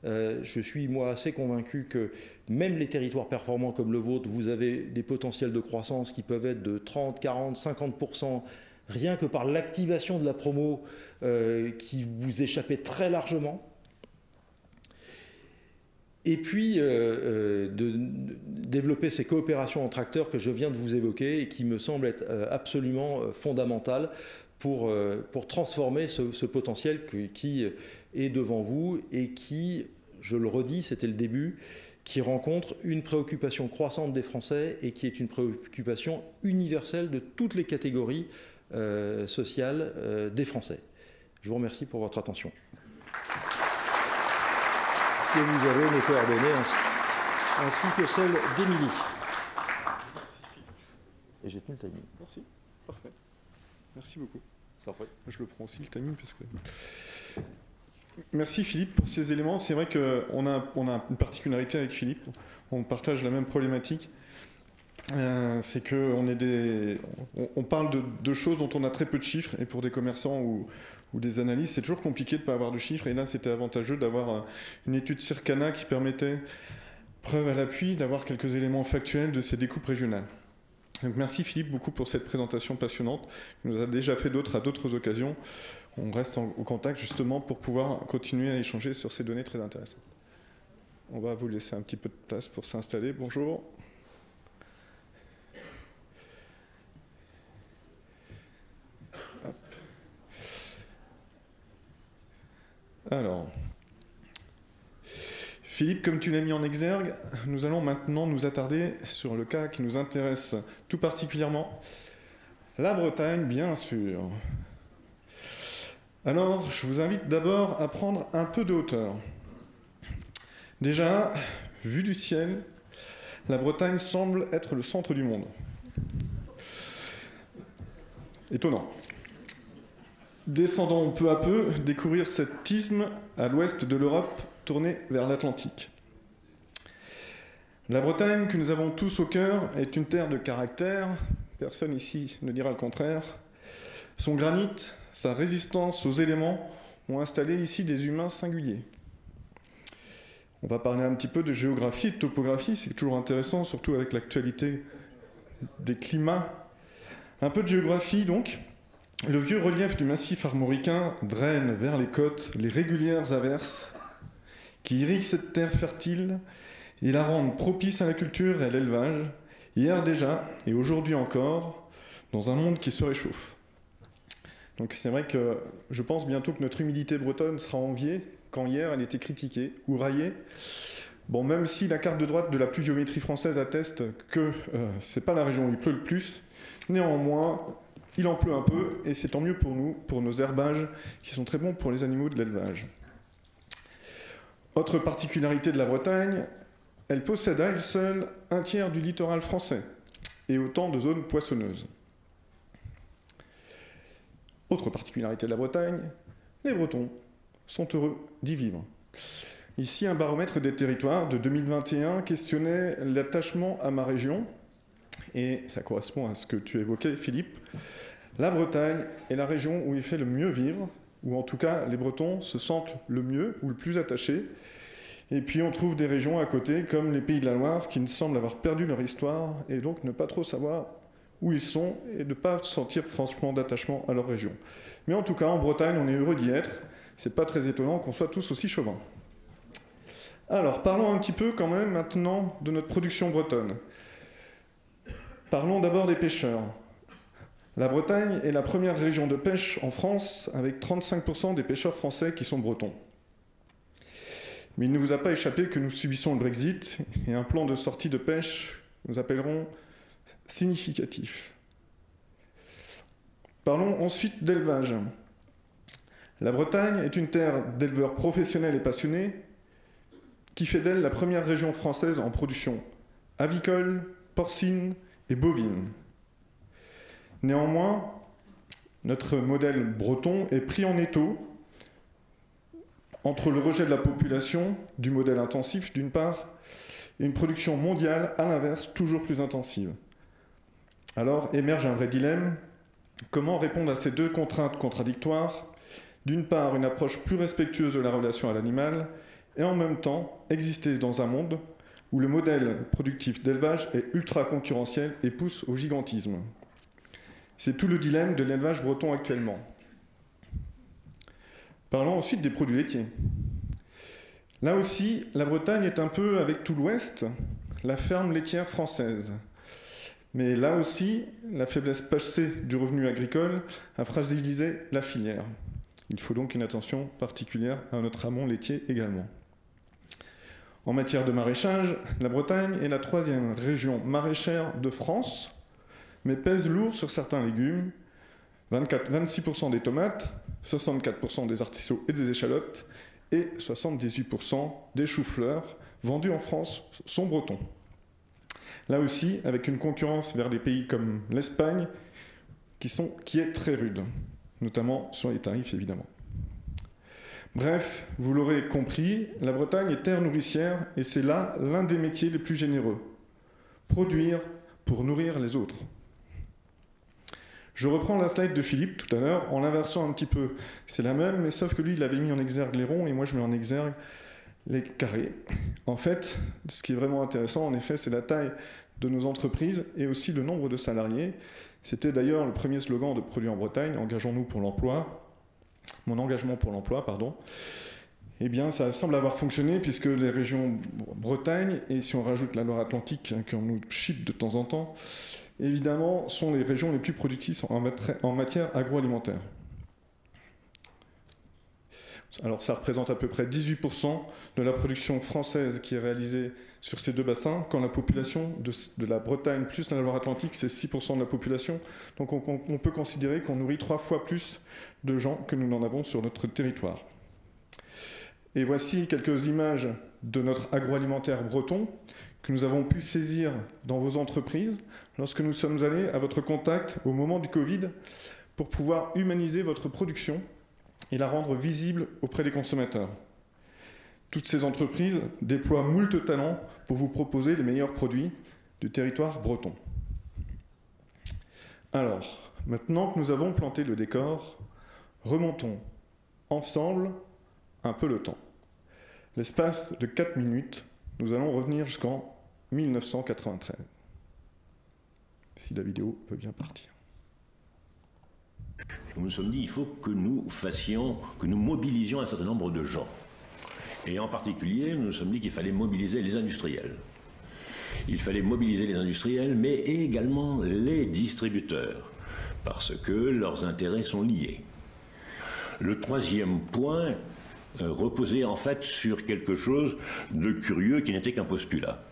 Je suis, moi, assez convaincu que même les territoires performants comme le vôtre, vous avez des potentiels de croissance qui peuvent être de 30, 40, 50%, rien que par l'activation de la promo qui vous échappait très largement. Et puis, de développer ces coopérations entre acteurs que je viens de vous évoquer et qui me semblent être absolument fondamentales pour transformer ce potentiel qui est devant vous et qui, je le redis, c'était le début, qui rencontre une préoccupation croissante des Français et qui est une préoccupation universelle de toutes les catégories sociales des Français. Je vous remercie pour votre attention. Et vous avez mes coordonnées ainsi que celles d'Émilie. Et j'ai tenu le timing. Merci, parfait. Merci beaucoup. Je le prends aussi le timing parce que... Merci Philippe pour ces éléments. C'est vrai qu'on a une particularité avec Philippe. On partage la même problématique. C'est qu'on parle de choses dont on a très peu de chiffres. Et pour des commerçants ou des analystes, c'est toujours compliqué de ne pas avoir de chiffres. Et là, c'était avantageux d'avoir une étude Circana qui permettait, preuve à l'appui, d'avoir quelques éléments factuels de ces découpes régionales. Donc merci Philippe beaucoup pour cette présentation passionnante. Il nous a déjà fait d'autres à d'autres occasions. On reste au contact justement pour pouvoir continuer à échanger sur ces données très intéressantes. On va vous laisser un petit peu de place pour s'installer. Bonjour. Hop. Alors, Philippe, comme tu l'as mis en exergue, nous allons maintenant nous attarder sur le cas qui nous intéresse tout particulièrement, la Bretagne, bien sûr. Alors, je vous invite d'abord à prendre un peu de hauteur. Déjà, vue du ciel, la Bretagne semble être le centre du monde. Étonnant. Descendons peu à peu, découvrir cet isthme à l'ouest de l'Europe, tourné vers l'Atlantique. La Bretagne, que nous avons tous au cœur, est une terre de caractère. Personne ici ne dira le contraire. Son granit, sa résistance aux éléments ont installé ici des humains singuliers. On va parler un petit peu de géographie et de topographie, c'est toujours intéressant, surtout avec l'actualité des climats. Un peu de géographie donc. Le vieux relief du massif armoricain draine vers les côtes les régulières averses qui irriguent cette terre fertile et la rendent propice à la culture et à l'élevage, hier déjà et aujourd'hui encore, dans un monde qui se réchauffe. Donc c'est vrai que je pense bientôt que notre humidité bretonne sera enviée, quand hier elle était critiquée ou raillée. Bon, même si la carte de droite de la pluviométrie française atteste que c'est pas la région où il pleut le plus, néanmoins, il en pleut un peu et c'est tant mieux pour nous, pour nos herbages qui sont très bons pour les animaux de l'élevage. Autre particularité de la Bretagne, elle possède à elle seule un tiers du littoral français et autant de zones poissonneuses. Autre particularité de la Bretagne, les Bretons sont heureux d'y vivre. Ici, un baromètre des territoires de 2021 questionnait l'attachement à ma région, et ça correspond à ce que tu évoquais, Philippe. La Bretagne est la région où il fait le mieux vivre, où en tout cas les Bretons se sentent le mieux ou le plus attachés. Et puis on trouve des régions à côté, comme les Pays de la Loire, qui ne semblent avoir perdu leur histoire, et donc ne pas trop savoir où ils sont, et ne pas sentir franchement d'attachement à leur région. Mais en tout cas, en Bretagne, on est heureux d'y être. C'est pas très étonnant qu'on soit tous aussi chauvins. Alors, parlons un petit peu quand même maintenant de notre production bretonne. Parlons d'abord des pêcheurs. La Bretagne est la première région de pêche en France, avec 35% des pêcheurs français qui sont bretons. Mais il ne vous a pas échappé que nous subissons le Brexit et un plan de sortie de pêche que nous appellerons significatif. Parlons ensuite d'élevage. La Bretagne est une terre d'éleveurs professionnels et passionnés qui fait d'elle la première région française en production avicole, porcine et bovine. Néanmoins, notre modèle breton est pris en étau entre le rejet de la population du modèle intensif d'une part et une production mondiale à l'inverse toujours plus intensive. Alors émerge un vrai dilemme. Comment répondre à ces deux contraintes contradictoires? D'une part, une approche plus respectueuse de la relation à l'animal et en même temps exister dans un monde où le modèle productif d'élevage est ultra concurrentiel et pousse au gigantisme. C'est tout le dilemme de l'élevage breton actuellement. Parlons ensuite des produits laitiers. Là aussi, la Bretagne est un peu, avec tout l'Ouest, la ferme laitière française. Mais là aussi, la faiblesse passée du revenu agricole a fragilisé la filière. Il faut donc une attention particulière à notre amont laitier également. En matière de maraîchage, la Bretagne est la 3e région maraîchère de France, mais pèse lourd sur certains légumes, 26% des tomates, 64% des artichauts et des échalotes, et 78% des choux-fleurs vendus en France sont bretons. Là aussi, avec une concurrence vers des pays comme l'Espagne, qui est très rude, notamment sur les tarifs évidemment. Bref, vous l'aurez compris, la Bretagne est terre nourricière et c'est là l'un des métiers les plus généreux. Produire pour nourrir les autres. Je reprends la slide de Philippe tout à l'heure en l'inversant un petit peu. C'est la même, mais sauf que lui, il avait mis en exergue les ronds et moi, je mets en exergue les carrés. En fait, ce qui est vraiment intéressant, en effet, c'est la taille de nos entreprises et aussi le nombre de salariés. C'était d'ailleurs le premier slogan de Produits en Bretagne, engageons-nous pour l'emploi. Mon engagement pour l'emploi, pardon. Eh bien, ça semble avoir fonctionné puisque les régions Bretagne, et si on rajoute la Loire-Atlantique, qu'on nous chip de temps en temps, évidemment, sont les régions les plus productives en matière agroalimentaire. Alors, ça représente à peu près 18% de la production française qui est réalisée sur ces deux bassins, quand la population de la Bretagne plus la Loire-Atlantique, c'est 6% de la population. Donc, on peut considérer qu'on nourrit 3 fois plus de gens que nous n'en avons sur notre territoire. Et voici quelques images de notre agroalimentaire breton que nous avons pu saisir dans vos entreprises lorsque nous sommes allés à votre contact au moment du Covid pour pouvoir humaniser votre production et la rendre visible auprès des consommateurs. Toutes ces entreprises déploient moult talents pour vous proposer les meilleurs produits du territoire breton. Alors, maintenant que nous avons planté le décor, remontons ensemble un peu le temps. L'espace de 4 minutes, nous allons revenir jusqu'en 1993. Si la vidéo peut bien partir. Nous nous sommes dit, il faut que nous mobilisions un certain nombre de gens. Et en particulier, nous nous sommes dit qu'il fallait mobiliser les industriels. Il fallait mobiliser les industriels, mais également les distributeurs, parce que leurs intérêts sont liés. Le troisième point reposait en fait sur quelque chose de curieux qui n'était qu'un postulat.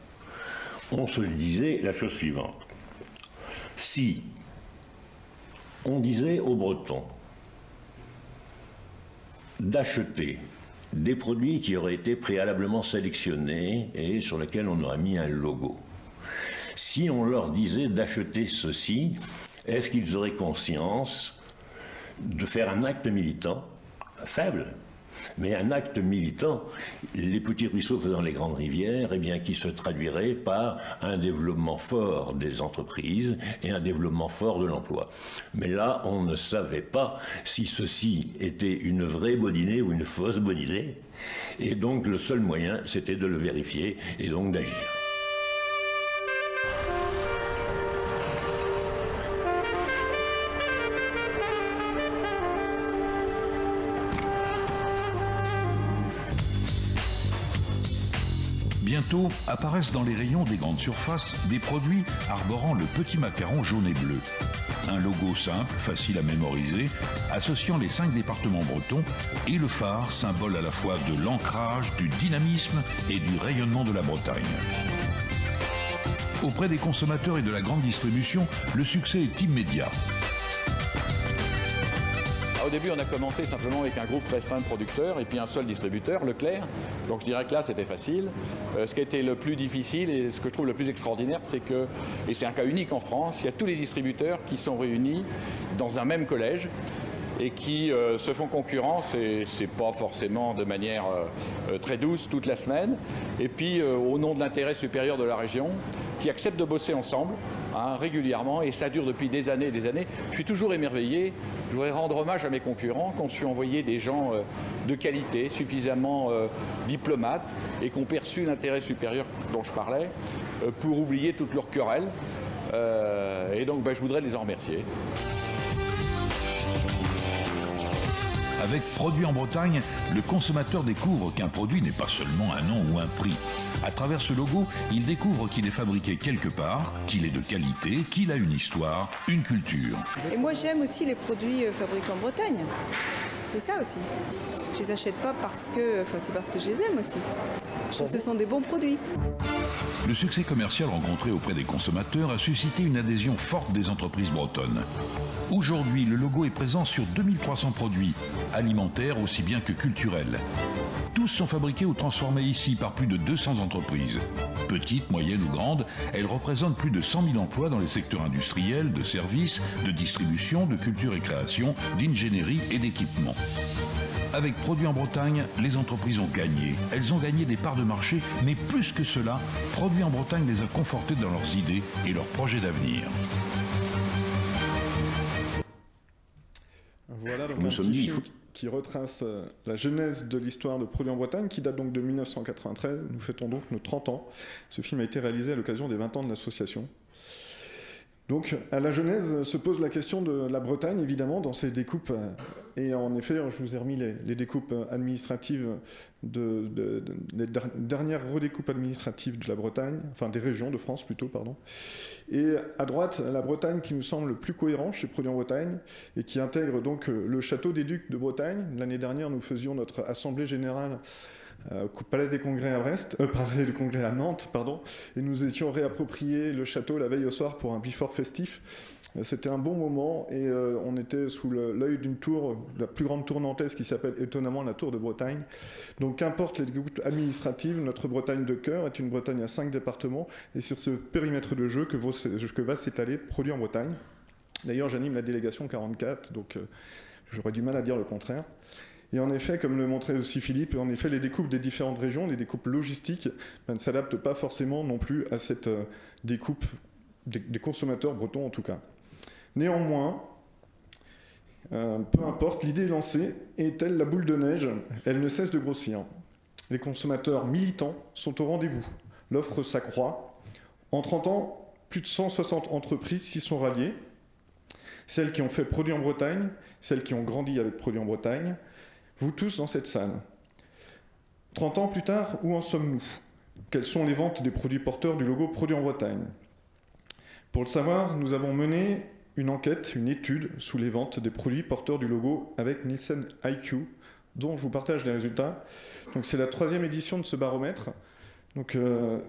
On se disait la chose suivante. Si on disait aux Bretons d'acheter des produits qui auraient été préalablement sélectionnés et sur lesquels on aurait mis un logo, si on leur disait d'acheter ceci, est-ce qu'ils auraient conscience de faire un acte militant faible, Mais un acte militant, les petits ruisseaux faisant les grandes rivières, eh bien, qui se traduirait par un développement fort des entreprises et un développement fort de l'emploi. Mais là, on ne savait pas si ceci était une vraie bonne idée ou une fausse bonne idée. Et donc, le seul moyen, c'était de le vérifier et donc d'agir. Bientôt apparaissent dans les rayons des grandes surfaces des produits arborant le petit macaron jaune et bleu. Un logo simple, facile à mémoriser, associant les 5 départements bretons et le phare, symbole à la fois de l'ancrage, du dynamisme et du rayonnement de la Bretagne. Auprès des consommateurs et de la grande distribution, le succès est immédiat. Au début, on a commencé simplement avec un groupe restreint de producteurs et puis un seul distributeur, Leclerc. Donc je dirais que là, c'était facile. Ce qui a été le plus difficile et ce que je trouve le plus extraordinaire, c'est que, et c'est un cas unique en France, il y a tous les distributeurs qui sont réunis dans un même collège et qui se font concurrence, et c'est pas forcément de manière très douce toute la semaine, et puis au nom de l'intérêt supérieur de la région, qui acceptent de bosser ensemble régulièrement, et ça dure depuis des années et des années. Je suis toujours émerveillé. Je voudrais rendre hommage à mes concurrents qui ont su envoyer des gens de qualité, suffisamment diplomates, et qui ont perçu l'intérêt supérieur dont je parlais, pour oublier toutes leurs querelles. Et donc je voudrais les en remercier. Avec Produits en Bretagne, le consommateur découvre qu'un produit n'est pas seulement un nom ou un prix. À travers ce logo, il découvre qu'il est fabriqué quelque part, qu'il est de qualité, qu'il a une histoire, une culture. Et moi j'aime aussi les produits fabriqués en Bretagne. C'est ça aussi. Je les achète pas parce que, c'est parce que je les aime aussi. Je trouve que ce sont des bons produits. Le succès commercial rencontré auprès des consommateurs a suscité une adhésion forte des entreprises bretonnes. Aujourd'hui, le logo est présent sur 2300 produits, alimentaires aussi bien que culturels. Tous sont fabriqués ou transformés ici par plus de 200 entreprises. Petites, moyennes ou grandes, elles représentent plus de 100 000 emplois dans les secteurs industriels, de services, de distribution, de culture et création, d'ingénierie et d'équipement. Avec Produits en Bretagne, les entreprises ont gagné. Elles ont gagné des parts de marché, mais plus que cela, Produits en Bretagne les a confortées dans leurs idées et leurs projets d'avenir. Voilà donc un petit film qui retrace la genèse de l'histoire de Produits en Bretagne, qui date donc de 1993. Nous fêtons donc nos 30 ans. Ce film a été réalisé à l'occasion des 20 ans de l'association. Donc, à la genèse se pose la question de la Bretagne, évidemment, dans ses découpes. Et en effet, je vous ai remis les découpes administratives, les dernières redécoupes administratives de la Bretagne, enfin des régions de France plutôt, pardon. Et à droite, la Bretagne qui nous semble le plus cohérent chez Produits en Bretagne et qui intègre donc le château des Ducs de Bretagne. L'année dernière, nous faisions notre assemblée générale au Palais des Congrès à Palais des Congrès à Nantes, pardon, et nous étions réappropriés le château la veille au soir pour un before festif. C'était un bon moment et on était sous l'œil d'une tour, la plus grande tour nantaise qui s'appelle étonnamment la Tour de Bretagne. Donc qu'importe les découpes administratives, notre Bretagne de cœur est une Bretagne à 5 départements et sur ce périmètre de jeu que va s'étaler Produits en Bretagne. D'ailleurs, j'anime la délégation 44, donc j'aurais du mal à dire le contraire. Et en effet, comme le montrait aussi Philippe, en effet, les découpes des différentes régions, les découpes logistiques, ne s'adaptent pas forcément non plus à cette découpe des consommateurs bretons en tout cas. Néanmoins, peu importe, l'idée lancée est telle la boule de neige, elle ne cesse de grossir. Les consommateurs militants sont au rendez-vous. L'offre s'accroît. En 30 ans, plus de 160 entreprises s'y sont ralliées. Celles qui ont fait Produits en Bretagne, celles qui ont grandi avec Produits en Bretagne, vous tous dans cette salle. 30 ans plus tard, où en sommes-nous? Quelles sont les ventes des produits porteurs du logo Produits en Bretagne? Pour le savoir, nous avons mené une enquête, une étude sous les ventes des produits porteurs du logo avec Nielsen IQ, dont je vous partage les résultats. Donc c'est la 3e édition de ce baromètre. Donc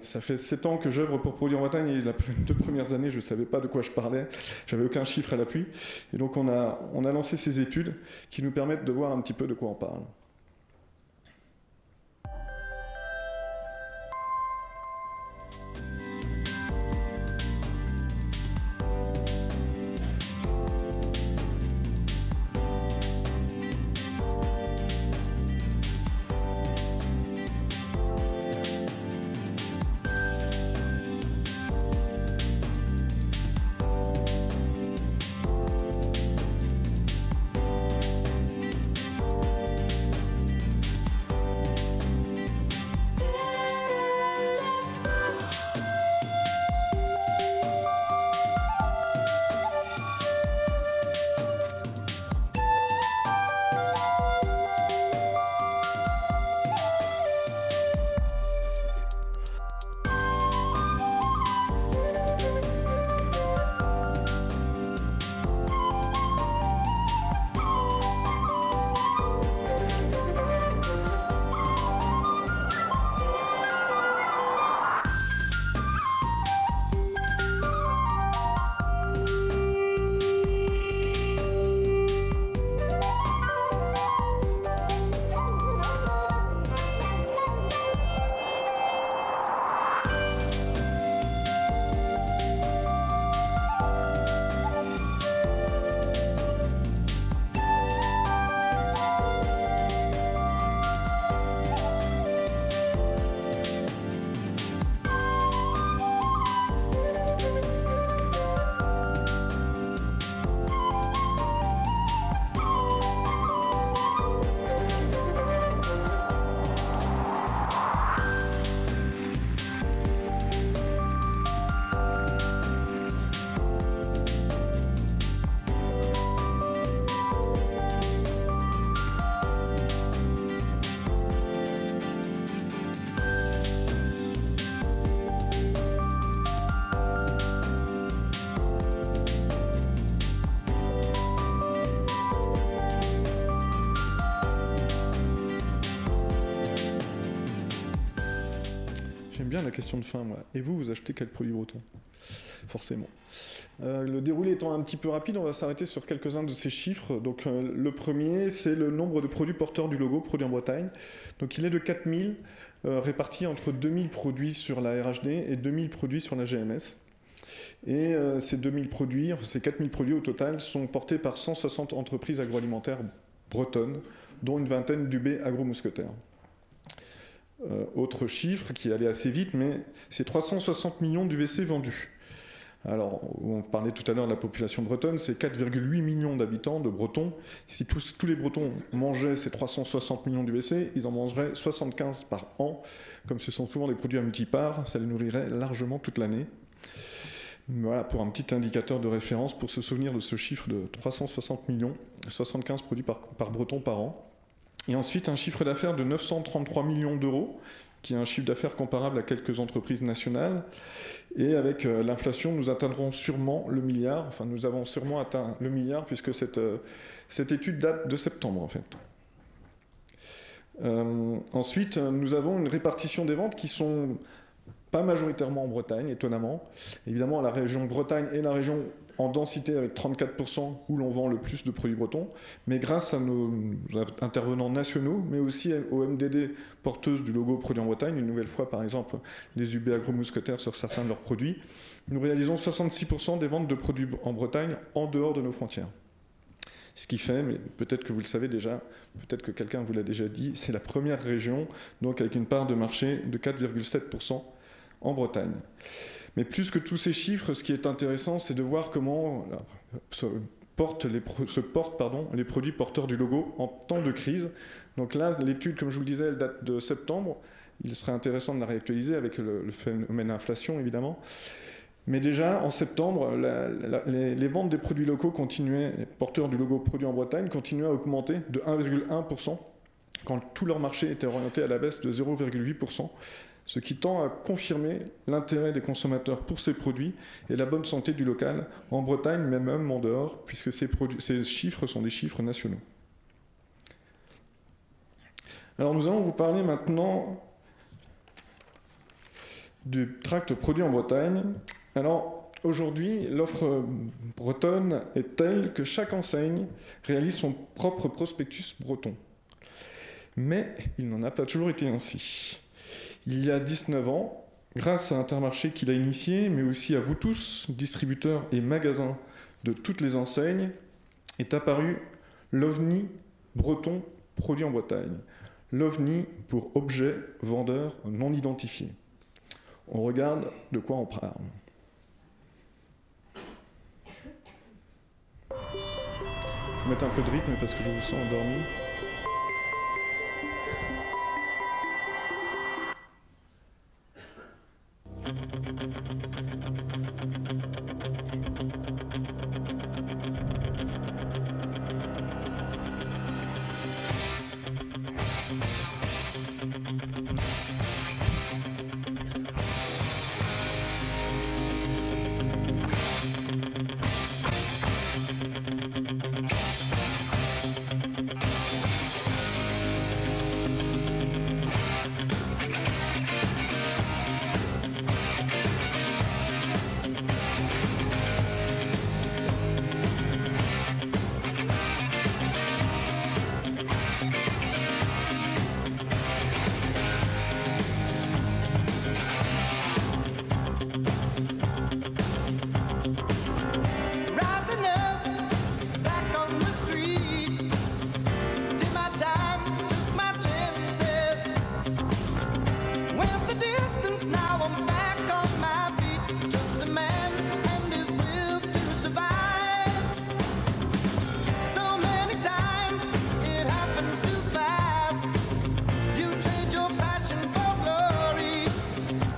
ça fait 7 ans que j'œuvre pour Produits en Bretagne et les 2 premières années, je ne savais pas de quoi je parlais, j'avais aucun chiffre à l'appui. Et donc on a lancé ces études qui nous permettent de voir un petit peu de quoi on parle. bien la question de fin, moi. Et vous achetez quel produit breton? Forcément. Le déroulé étant un petit peu rapide, on va s'arrêter sur quelques-uns de ces chiffres. Donc, le premier, c'est le nombre de produits porteurs du logo produit en Bretagne. Donc, il est de 4000, répartis entre 2000 produits sur la RHD et 2000 produits sur la GMS. Et ces 2000 produits, ces 4000 produits au total, sont portés par 160 entreprises agroalimentaires bretonnes, dont une vingtaine d'UB agro-mousquetaires. Autre chiffre qui allait assez vite, mais c'est 360 millions d'UVC vendus. Alors, on parlait tout à l'heure de la population bretonne, c'est 4,8 millions d'habitants, de Bretons. Si tous les Bretons mangeaient ces 360 millions d'UVC, ils en mangeraient 75 par an. Comme ce sont souvent des produits à multiparts, ça les nourrirait largement toute l'année. Voilà pour un petit indicateur de référence pour se souvenir de ce chiffre de 360 millions, 75 produits par Breton par an. Et ensuite, un chiffre d'affaires de 933 millions d'euros, qui est un chiffre d'affaires comparable à quelques entreprises nationales. Et avec l'inflation, nous atteindrons sûrement le milliard. Enfin, nous avons sûrement atteint le milliard, puisque cette étude date de septembre, en fait. Ensuite, nous avons une répartition des ventes qui sont pas majoritairement en Bretagne, étonnamment. Évidemment, la région Bretagne est la région en densité avec 34% où l'on vend le plus de produits bretons, mais grâce à nos intervenants nationaux, mais aussi aux MDD porteuses du logo produit en Bretagne, une nouvelle fois par exemple les UB agro-mousquetaires sur certains de leurs produits, nous réalisons 66% des ventes de produits en Bretagne en dehors de nos frontières. Ce qui fait, mais peut-être que vous le savez déjà, peut-être que quelqu'un vous l'a déjà dit, c'est la première région, donc avec une part de marché de 4,7% en Bretagne. Mais plus que tous ces chiffres, ce qui est intéressant, c'est de voir comment se portent les produits porteurs du logo en temps de crise. Donc là, l'étude, comme je vous le disais, elle date de septembre. Il serait intéressant de la réactualiser avec le phénomène inflation, évidemment. Mais déjà, en septembre, les ventes des produits locaux porteurs du logo produit en Bretagne, continuaient à augmenter de 1,1%, quand tout leur marché était orienté à la baisse de 0,8%. Ce qui tend à confirmer l'intérêt des consommateurs pour ces produits et la bonne santé du local en Bretagne, mais même en dehors, puisque ces chiffres sont des chiffres nationaux. Alors nous allons vous parler maintenant du tract produit en Bretagne. Alors aujourd'hui, l'offre bretonne est telle que chaque enseigne réalise son propre prospectus breton. Mais il n'en a pas toujours été ainsi. Il y a 19 ans, grâce à Intermarché qui l'a initié, mais aussi à vous tous, distributeurs et magasins de toutes les enseignes, est apparu l'OVNI breton produit en Bretagne. L'OVNI pour objet vendeur non identifié. On regarde de quoi on parle. Je vais mettre un peu de rythme parce que je vous sens endormi.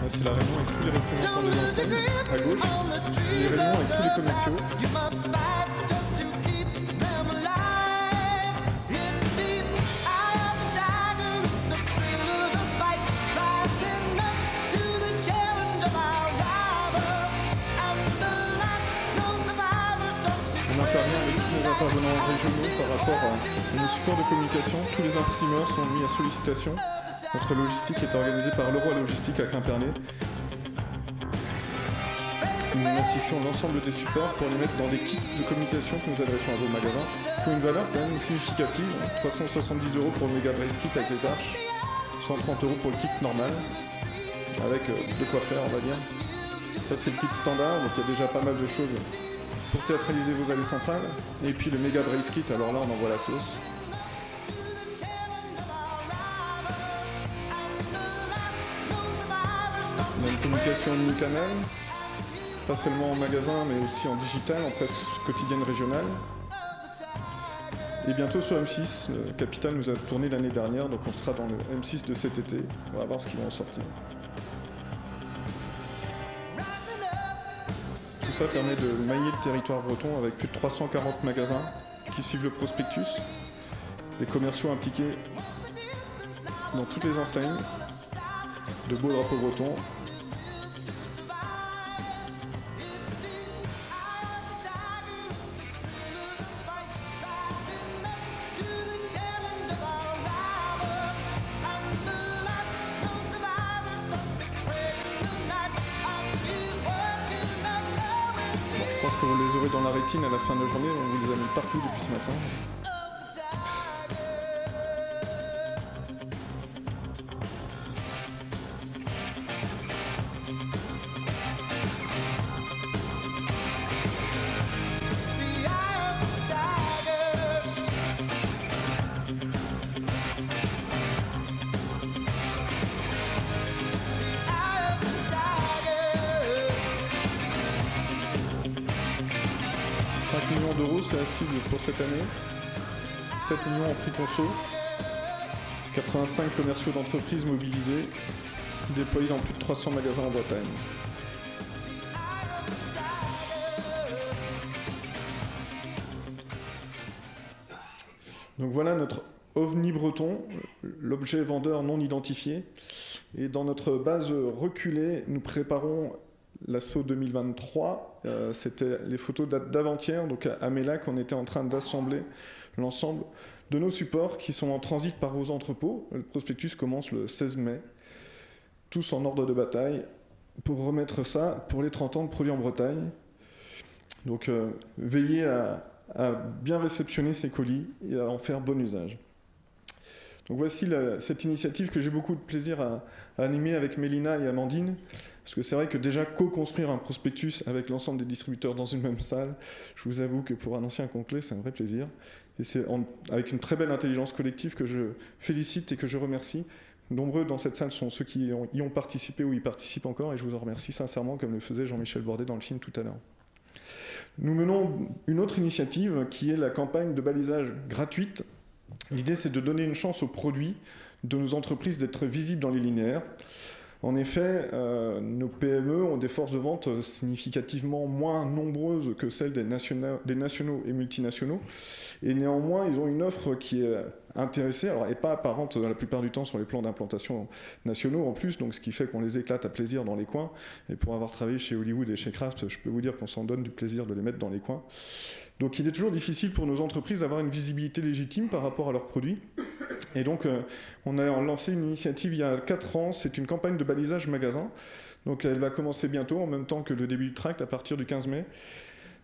C'est la réunion avec tous les représentants des enseignes, à gauche, les réunions avec tous les commerciaux. On intervient avec tous les intervenants régionaux par rapport à nos supports de communication. Tous les imprimeurs sont mis à sollicitation Notre logistique est organisée par Leroy Logistique à Quimperlé. Nous massifions l'ensemble des supports pour les mettre dans des kits de communication que nous adressons à vos magasins, qui ont une valeur quand même significative, 370 € pour le Mega Brace Kit avec les tâches, 130 € pour le kit normal, avec de quoi faire, on va dire. Ça c'est le kit standard, donc il y a déjà pas mal de choses pour théâtraliser vos allées centrales. Et puis le Mega Brace Kit, alors là on envoie la sauce. On a une communication omnicanal, pas seulement en magasin mais aussi en digital, en presse quotidienne régionale. Et bientôt sur M6, le Capital nous a tourné l'année dernière, donc on sera dans le M6 de cet été, on va voir ce qu'ils vont en sortir. Tout ça permet de mailler le territoire breton avec plus de 340 magasins qui suivent le prospectus, des commerciaux impliqués dans toutes les enseignes, de beaux drapeaux bretons. Je pense que vous les aurez dans la rétine à la fin de la journée, on vous les a mis partout depuis ce matin. C'est la cible pour cette année. 7 millions en prix conso. 85 commerciaux d'entreprises mobilisés, déployés dans plus de 300 magasins en Bretagne. Donc voilà notre OVNI breton, l'objet vendeur non identifié. Et dans notre base reculée, nous préparons l'assaut 2023, c'était les photos d'avant-hier, donc à Mélac, on était en train d'assembler l'ensemble de nos supports qui sont en transit par vos entrepôts. Le prospectus commence le 16 mai, tous en ordre de bataille, pour remettre ça pour les 30 ans de produits en Bretagne. Donc veillez à bien réceptionner ces colis et à en faire bon usage. Donc voici cette initiative que j'ai beaucoup de plaisir à animer avec Mélina et Amandine, parce que c'est vrai que déjà co-construire un prospectus avec l'ensemble des distributeurs dans une même salle, je vous avoue que pour un ancien conclé, c'est un vrai plaisir. Et c'est avec une très belle intelligence collective que je félicite et que je remercie. Nombreux dans cette salle sont ceux qui y ont participé ou y participent encore, et je vous en remercie sincèrement, comme le faisait Jean-Michel Bordet dans le film tout à l'heure. Nous menons une autre initiative qui est la campagne de balisage gratuite. L'idée, c'est de donner une chance aux produits de nos entreprises d'être visibles dans les linéaires. En effet, nos PME ont des forces de vente significativement moins nombreuses que celles des nationaux et multinationaux. Et néanmoins, ils ont une offre qui est intéressée, alors, et pas apparente la plupart du temps sur les plans d'implantation nationaux en plus, donc ce qui fait qu'on les éclate à plaisir dans les coins. Et pour avoir travaillé chez Hollywood et chez Kraft, je peux vous dire qu'on s'en donne du plaisir de les mettre dans les coins. Donc il est toujours difficile pour nos entreprises d'avoir une visibilité légitime par rapport à leurs produits. Et donc on a lancé une initiative il y a 4 ans, c'est une campagne de balisage magasin. Donc elle va commencer bientôt, en même temps que le début du tract, à partir du 15 mai.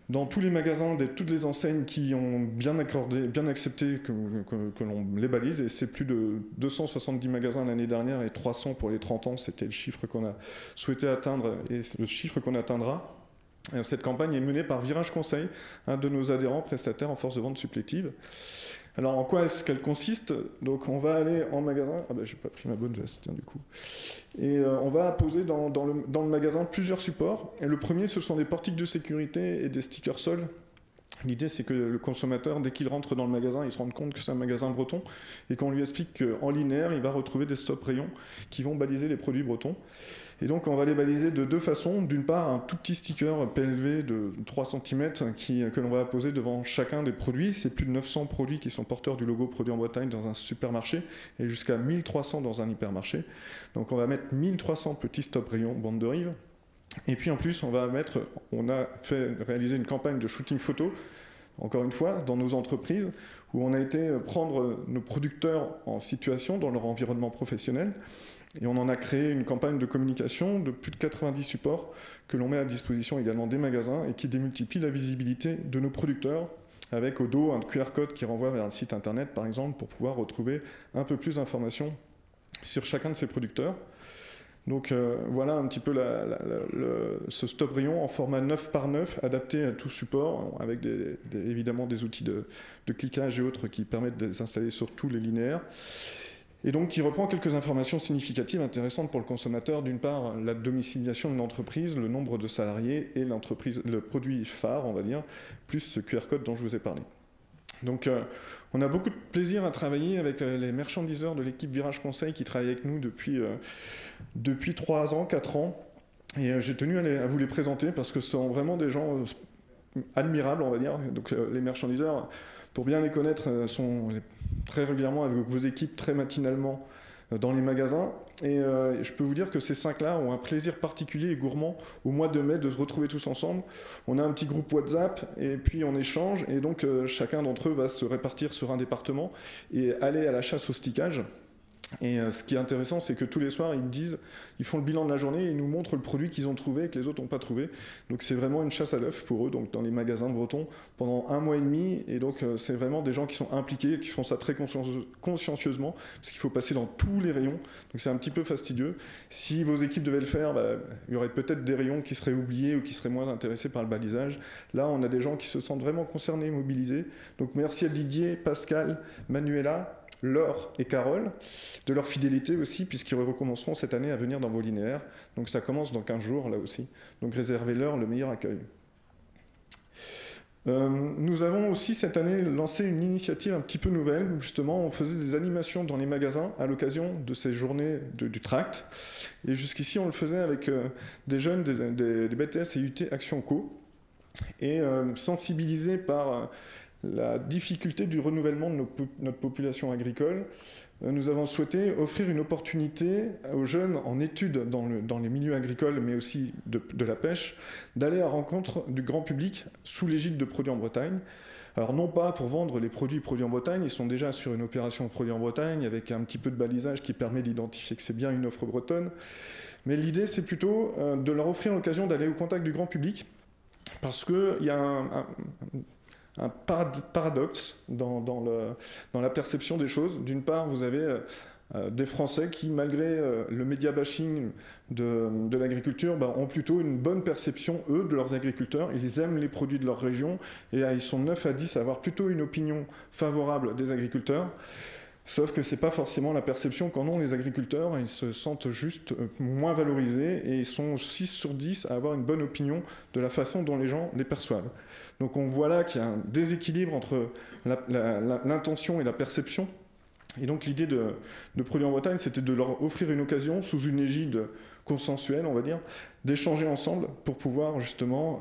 Dans tous les magasins, toutes les enseignes qui ont bien accepté que l'on les balise, et c'est plus de 270 magasins l'année dernière et 300 pour les 30 ans, c'était le chiffre qu'on a souhaité atteindre et le chiffre qu'on atteindra. Cette campagne est menée par Virage Conseil, un de nos adhérents prestataires en force de vente supplétive. Alors en quoi est-ce qu'elle consiste? Donc on va aller en magasin, j'ai pas pris ma bonne veste du coup, et on va poser dans le magasin plusieurs supports. Et le premier, ce sont des portiques de sécurité et des stickers sol. L'idée, c'est que le consommateur, dès qu'il rentre dans le magasin, il se rende compte que c'est un magasin breton et qu'on lui explique qu'en linéaire, il va retrouver des stop rayons qui vont baliser les produits bretons. Et donc, on va les baliser de 2 façons. D'une part, un tout petit sticker PLV de 3 cm que l'on va poser devant chacun des produits. C'est plus de 900 produits qui sont porteurs du logo Produits en Bretagne dans un supermarché et jusqu'à 1300 dans un hypermarché. Donc, on va mettre 1300 petits stop rayons bande de rive. Et puis en plus, on a réalisé une campagne de shooting photo encore une fois, dans nos entreprises, où on a été prendre nos producteurs en situation dans leur environnement professionnel, et on en a créé une campagne de communication de plus de 90 supports que l'on met à disposition également des magasins et qui démultiplie la visibilité de nos producteurs, avec au dos un QR code qui renvoie vers un site internet, par exemple, pour pouvoir retrouver un peu plus d'informations sur chacun de ces producteurs. Donc voilà un petit peu ce stop rayon en format 9x9 adapté à tout support, avec évidemment des outils de cliquage et autres qui permettent de les installer sur tous les linéaires. Et donc qui reprend quelques informations significatives intéressantes pour le consommateur. D'une part, la domiciliation de l'entreprise, le nombre de salariés et le produit phare, on va dire, plus ce QR code dont je vous ai parlé. Donc on a beaucoup de plaisir à travailler avec les merchandiseurs de l'équipe Virage Conseil qui travaillent avec nous depuis 3 ans, 4 ans. Et j'ai tenu à vous les présenter parce que ce sont vraiment des gens admirables, on va dire. Donc les marchandiseurs, pour bien les connaître, sont très régulièrement avec vos équipes, très matinalement dans les magasins. Et je peux vous dire que ces 5-là ont un plaisir particulier et gourmand au mois de mai de se retrouver tous ensemble. On a un petit groupe WhatsApp et puis on échange. Et donc chacun d'entre eux va se répartir sur un département et aller à la chasse au stickage. Et ce qui est intéressant, c'est que tous les soirs, ils font le bilan de la journée et ils nous montrent le produit qu'ils ont trouvé et que les autres n'ont pas trouvé. Donc c'est vraiment une chasse à l'œuf pour eux, donc dans les magasins bretons, pendant 1 mois et demi. Et donc c'est vraiment des gens qui sont impliqués, qui font ça très consciencieusement, parce qu'il faut passer dans tous les rayons. Donc c'est un petit peu fastidieux. Si vos équipes devaient le faire, il y aurait peut-être des rayons qui seraient oubliés ou qui seraient moins intéressés par le balisage. Là, on a des gens qui se sentent vraiment concernés, mobilisés. Donc merci à Didier, Pascal, Manuela, Laure et Carole, de leur fidélité aussi, puisqu'ils recommenceront cette année à venir dans vos linéaires. Donc ça commence dans 15 jours, là aussi. Donc réservez-leur le meilleur accueil. Nous avons aussi cette année lancé une initiative un petit peu nouvelle. Justement, on faisait des animations dans les magasins à l'occasion de ces journées du tract. Et jusqu'ici, on le faisait avec des jeunes des BTS et UT Action Co. Et sensibilisés par la difficulté du renouvellement de notre population agricole, nous avons souhaité offrir une opportunité aux jeunes en études dans les milieux agricoles, mais aussi de la pêche, d'aller à la rencontre du grand public sous l'égide de Produits en Bretagne. Alors non pas pour vendre les produits en Bretagne, ils sont déjà sur une opération Produits en Bretagne avec un petit peu de balisage qui permet d'identifier que c'est bien une offre bretonne, mais l'idée c'est plutôt de leur offrir l'occasion d'aller au contact du grand public, parce qu'il y a un paradoxe dans la perception des choses. D'une part, vous avez des Français qui, malgré le média bashing de l'agriculture, ont plutôt une bonne perception, eux, de leurs agriculteurs. Ils aiment les produits de leur région et ils sont 9 à 10 à avoir plutôt une opinion favorable des agriculteurs. Sauf que ce n'est pas forcément la perception qu'en ont les agriculteurs. Ils se sentent juste moins valorisés et ils sont 6 sur 10 à avoir une bonne opinion de la façon dont les gens les perçoivent. Donc on voit là qu'il y a un déséquilibre entre l'intention et la perception. Et donc l'idée de Produits en Bretagne, c'était de leur offrir une occasion, sous une égide consensuelle, on va dire, d'échanger ensemble pour pouvoir justement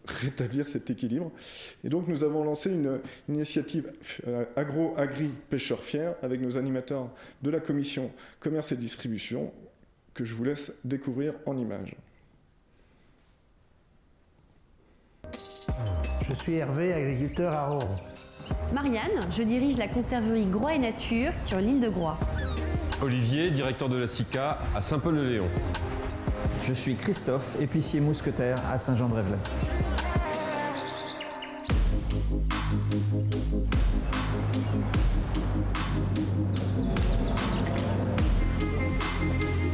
rétablir cet équilibre. Et donc nous avons lancé une initiative agro-agri-pêcheurs fiers avec nos animateurs de la commission commerce et distribution, que je vous laisse découvrir en images. Je suis Hervé, agriculteur à Roron. Marianne, je dirige la conserverie Groix et Nature sur l'île de Groix. Olivier, directeur de la SICA à Saint-Paul-de-Léon. Je suis Christophe, épicier mousquetaire à Saint-Jean-de-Révelay.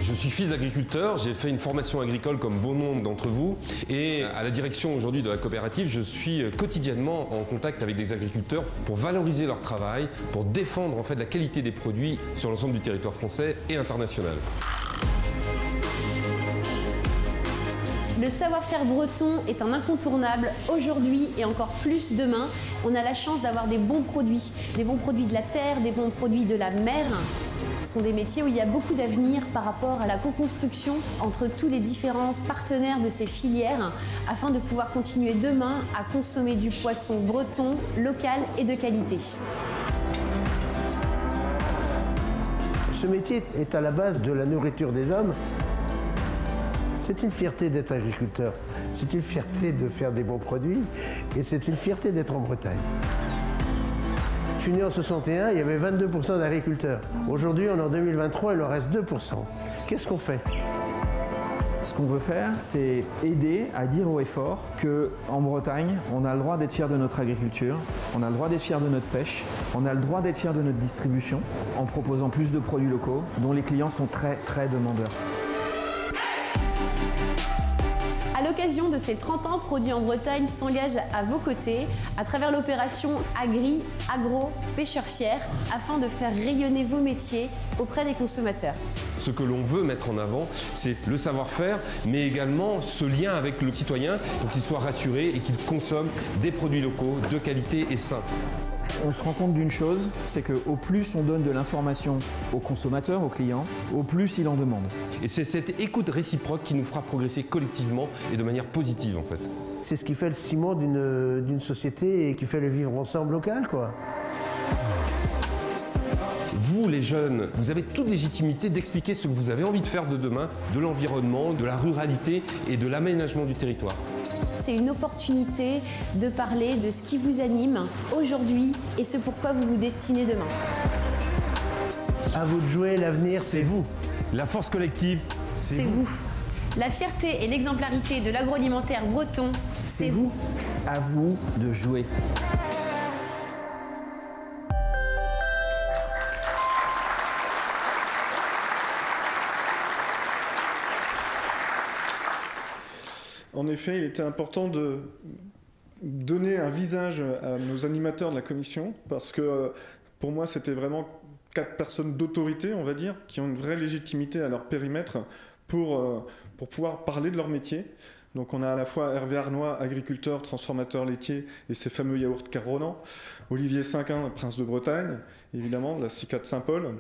Je suis fils d'agriculteur, j'ai fait une formation agricole comme bon nombre d'entre vous et à la direction aujourd'hui de la coopérative, je suis quotidiennement en contact avec des agriculteurs pour valoriser leur travail, pour défendre en fait la qualité des produits sur l'ensemble du territoire français et international. Le savoir-faire breton est un incontournable aujourd'hui et encore plus demain. On a la chance d'avoir des bons produits de la terre, des bons produits de la mer. Ce sont des métiers où il y a beaucoup d'avenir par rapport à la co-construction entre tous les différents partenaires de ces filières afin de pouvoir continuer demain à consommer du poisson breton, local et de qualité. Ce métier est à la base de la nourriture des hommes. C'est une fierté d'être agriculteur, c'est une fierté de faire des bons produits et c'est une fierté d'être en Bretagne. Je suis né en 61, il y avait 22% d'agriculteurs. Aujourd'hui, on est en 2023, il en reste 2%. Qu'est-ce qu'on fait ? Ce qu'on veut faire, c'est aider à dire haut et fort qu'en Bretagne, on a le droit d'être fier de notre agriculture, on a le droit d'être fier de notre pêche, on a le droit d'être fier de notre distribution en proposant plus de produits locaux dont les clients sont très très demandeurs. À l'occasion de ces 30 ans, Produits en Bretagne s'engage à vos côtés à travers l'opération Agri, Agro, Pêcheurs Fiers afin de faire rayonner vos métiers auprès des consommateurs. Ce que l'on veut mettre en avant, c'est le savoir-faire, mais également ce lien avec le citoyen pour qu'il soit rassuré et qu'il consomme des produits locaux de qualité et sains. On se rend compte d'une chose, c'est qu'au plus on donne de l'information aux consommateurs, aux clients, au plus ils en demandent. Et c'est cette écoute réciproque qui nous fera progresser collectivement et de manière positive en fait. C'est ce qui fait le ciment d'une société et qui fait le vivre ensemble local, quoi. Vous, les jeunes, vous avez toute légitimité d'expliquer ce que vous avez envie de faire de demain, de l'environnement, de la ruralité et de l'aménagement du territoire. C'est une opportunité de parler de ce qui vous anime aujourd'hui et ce pourquoi vous vous destinez demain. À vous de jouer, l'avenir, c'est vous. La force collective, c'est vous. La fierté et l'exemplarité de l'agroalimentaire breton, c'est vous. À vous de jouer. En effet, il était important de donner un visage à nos animateurs de la commission, parce que pour moi, c'était vraiment 4 personnes d'autorité, on va dire, qui ont une vraie légitimité à leur périmètre pour pouvoir parler de leur métier. Donc on a à la fois Hervé Arnois, agriculteur, transformateur laitier, et ses fameux yaourts Carronan, Olivier Cinquin, prince de Bretagne, évidemment, de la CICA de Saint-Paul,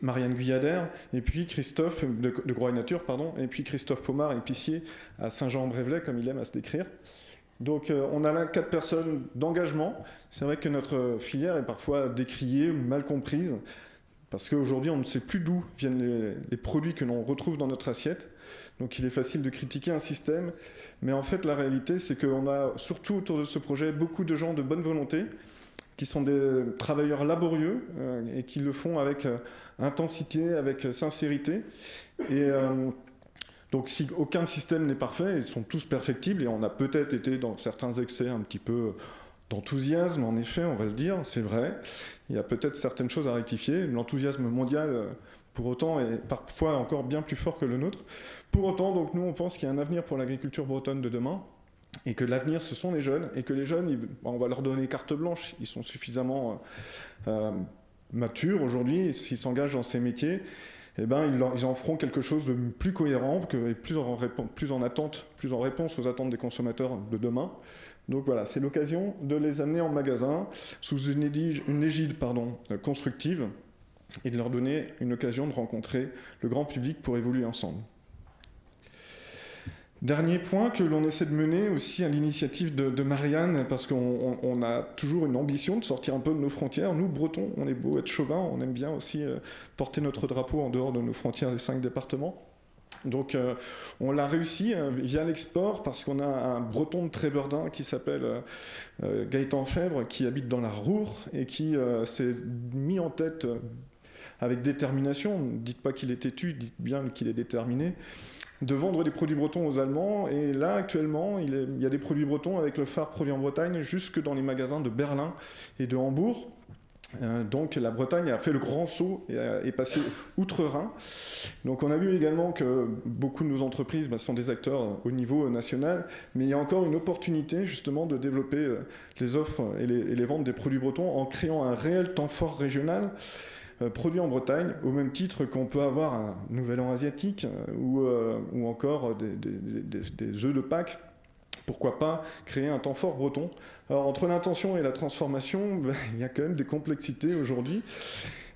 Marianne Guyader, et puis Christophe, de Groix et Nature, pardon, et puis Christophe Pomard, épicier à Saint-Jean-en-Brévelay, comme il aime à se décrire. Donc on a là 4 personnes d'engagement. C'est vrai que notre filière est parfois décriée, mal comprise, parce qu'aujourd'hui on ne sait plus d'où viennent les produits que l'on retrouve dans notre assiette. Donc il est facile de critiquer un système, mais en fait la réalité c'est qu'on a surtout autour de ce projet beaucoup de gens de bonne volonté, qui sont des travailleurs laborieux et qui le font avec intensité, avec sincérité. Et donc si aucun système n'est parfait, ils sont tous perfectibles, et on a peut-être été dans certains excès un petit peu d'enthousiasme, en effet, on va le dire, c'est vrai. Il y a peut-être certaines choses à rectifier. L'enthousiasme mondial, pour autant, est parfois encore bien plus fort que le nôtre. Pour autant, donc, nous, on pense qu'il y a un avenir pour l'agriculture bretonne de demain, et que l'avenir, ce sont les jeunes, et que les jeunes, on va leur donner carte blanche, ils sont suffisamment matures aujourd'hui, s'ils s'engagent dans ces métiers, eh ben, ils en feront quelque chose de plus cohérent, et plus en réponse aux attentes des consommateurs de demain. Donc voilà, c'est l'occasion de les amener en magasin sous une égide constructive, et de leur donner une occasion de rencontrer le grand public pour évoluer ensemble. Dernier point que l'on essaie de mener aussi à l'initiative de Marianne, parce qu'on a toujours une ambition de sortir un peu de nos frontières. Nous, Bretons, on est beau être chauvin, on aime bien aussi porter notre drapeau en dehors de nos frontières des 5 départements. Donc on l'a réussi via l'export, parce qu'on a un Breton de Trébeurdin qui s'appelle Gaëtan Fèvre, qui habite dans la Roure et qui s'est mis en tête avec détermination, ne dites pas qu'il est têtu, dites bien qu'il est déterminé, de vendre des produits bretons aux Allemands. Et là, actuellement, il y a des produits bretons avec le phare Produits en Bretagne jusque dans les magasins de Berlin et de Hambourg. Donc la Bretagne a fait le grand saut et est passée outre-Rhin. Donc on a vu également que beaucoup de nos entreprises sont des acteurs au niveau national, mais il y a encore une opportunité justement de développer les offres et les ventes des produits bretons en créant un réel temps fort régional. Produits en Bretagne, au même titre qu'on peut avoir un Nouvel An asiatique ou encore des œufs de Pâques. Pourquoi pas créer un temps fort breton? Alors entre l'intention et la transformation, il y a quand même des complexités aujourd'hui.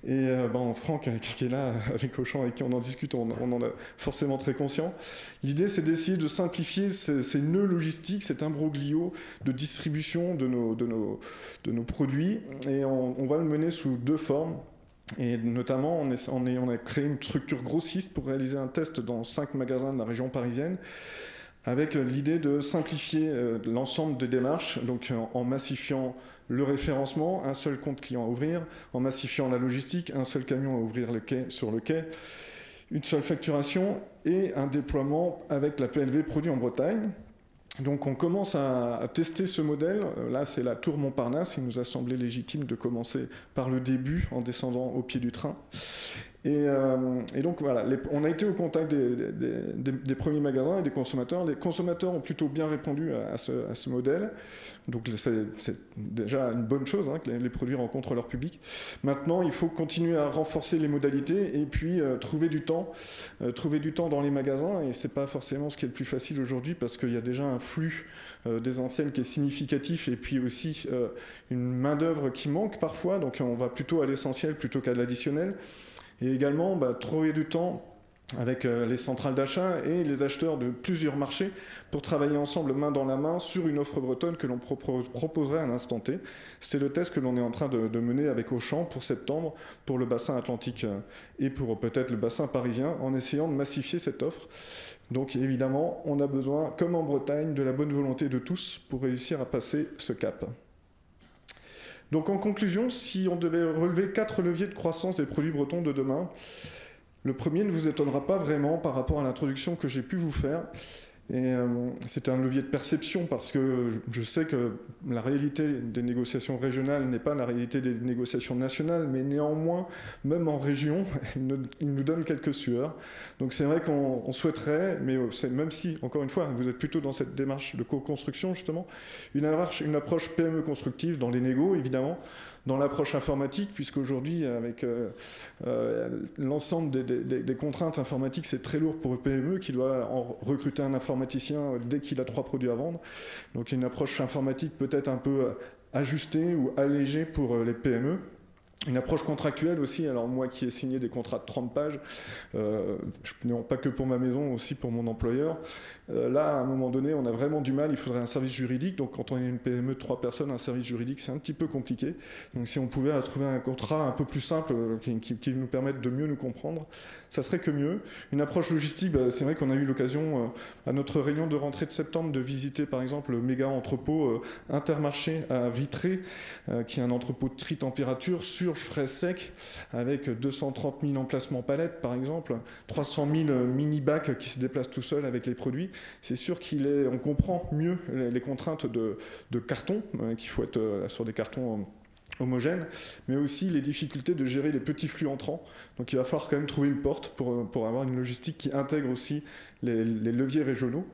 Et Franck, qui est là avec Auchan, avec qui on en discute, on en est forcément très conscient. L'idée, c'est d'essayer de simplifier ces nœuds logistiques, cet imbroglio de distribution de nos produits. Et on va le mener sous 2 formes. Et notamment, on a créé une structure grossiste pour réaliser un test dans 5 magasins de la région parisienne, avec l'idée de simplifier l'ensemble des démarches, donc en massifiant le référencement, un seul compte client à ouvrir, en massifiant la logistique, un seul camion à ouvrir sur le quai, une seule facturation et un déploiement avec la PLV produit en Bretagne. Donc on commence à tester ce modèle. Là, c'est la tour Montparnasse. Il nous a semblé légitime de commencer par le début en descendant au pied du train. Et donc voilà, on a été au contact des premiers magasins et des consommateurs. Les consommateurs ont plutôt bien répondu à ce modèle. Donc c'est déjà une bonne chose que les produits rencontrent leur public. Maintenant, il faut continuer à renforcer les modalités et puis trouver du temps dans les magasins. Et c'est pas forcément ce qui est le plus facile aujourd'hui parce qu'il y a déjà un flux des enseignes qui est significatif et puis aussi une main-d'œuvre qui manque parfois. Donc on va plutôt à l'essentiel plutôt qu'à l'additionnel. Et également, trouver du temps avec les centrales d'achat et les acheteurs de plusieurs marchés pour travailler ensemble main dans la main sur une offre bretonne que l'on proposerait à l'instant T. C'est le test que l'on est en train de mener avec Auchan pour septembre, pour le bassin atlantique et pour peut-être le bassin parisien, en essayant de massifier cette offre. Donc évidemment, on a besoin, comme en Bretagne, de la bonne volonté de tous pour réussir à passer ce cap. Donc en conclusion, si on devait relever 4 leviers de croissance des produits bretons de demain, le premier ne vous étonnera pas vraiment par rapport à l'introduction que j'ai pu vous faire. Et c'est un levier de perception parce que je sais que la réalité des négociations régionales n'est pas la réalité des négociations nationales, mais néanmoins, même en région, il nous donne quelques sueurs. Donc c'est vrai qu'on souhaiterait, mais même si, encore une fois, vous êtes plutôt dans cette démarche de co-construction justement, une approche PME constructive dans les négos, évidemment, dans l'approche informatique, puisqu'aujourd'hui, avec l'ensemble des contraintes informatiques, c'est très lourd pour le PME qui doit recruter un informaticien dès qu'il a 3 produits à vendre. Donc une approche informatique peut-être un peu ajustée ou allégée pour les PME. Une approche contractuelle aussi, alors moi qui ai signé des contrats de 30 pages, non pas que pour ma maison, aussi pour mon employeur, là à un moment donné on a vraiment du mal, il faudrait un service juridique, donc quand on est une PME de 3 personnes, un service juridique c'est un petit peu compliqué, donc si on pouvait trouver un contrat un peu plus simple qui nous permette de mieux nous comprendre, ça serait que mieux. Une approche logistique, c'est vrai qu'on a eu l'occasion à notre réunion de rentrée de septembre de visiter par exemple le méga entrepôt Intermarché à Vitré, qui est un entrepôt de tri-température sur frais secs, avec 230 000 emplacements palettes par exemple, 300 000 mini-bacs qui se déplacent tout seuls avec les produits. C'est sûr qu'on comprend mieux les contraintes de carton, qu'il faut être sur des cartons homogènes, mais aussi les difficultés de gérer les petits flux entrants. Donc il va falloir quand même trouver une porte pour avoir une logistique qui intègre aussi les leviers régionaux.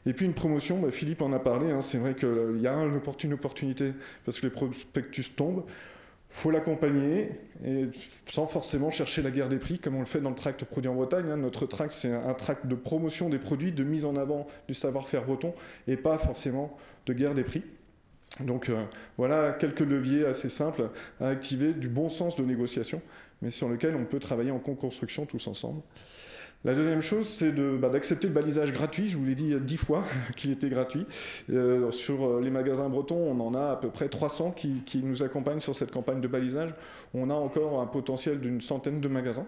Et puis une promotion, Philippe en a parlé, c'est vrai qu'il y a une opportunité parce que les prospectus tombent. Il faut l'accompagner et sans forcément chercher la guerre des prix comme on le fait dans le tract produit en Bretagne. Notre tract, c'est un tract de promotion des produits, de mise en avant du savoir-faire breton et pas forcément de guerre des prix. Donc voilà quelques leviers assez simples à activer, du bon sens de négociation, mais sur lequel on peut travailler en co-construction tous ensemble. La deuxième chose, c'est d'accepter le balisage gratuit. Je vous l'ai dit 10 fois qu'il était gratuit. Sur les magasins bretons, on en a à peu près 300 qui nous accompagnent sur cette campagne de balisage. On a encore un potentiel d'une centaine de magasins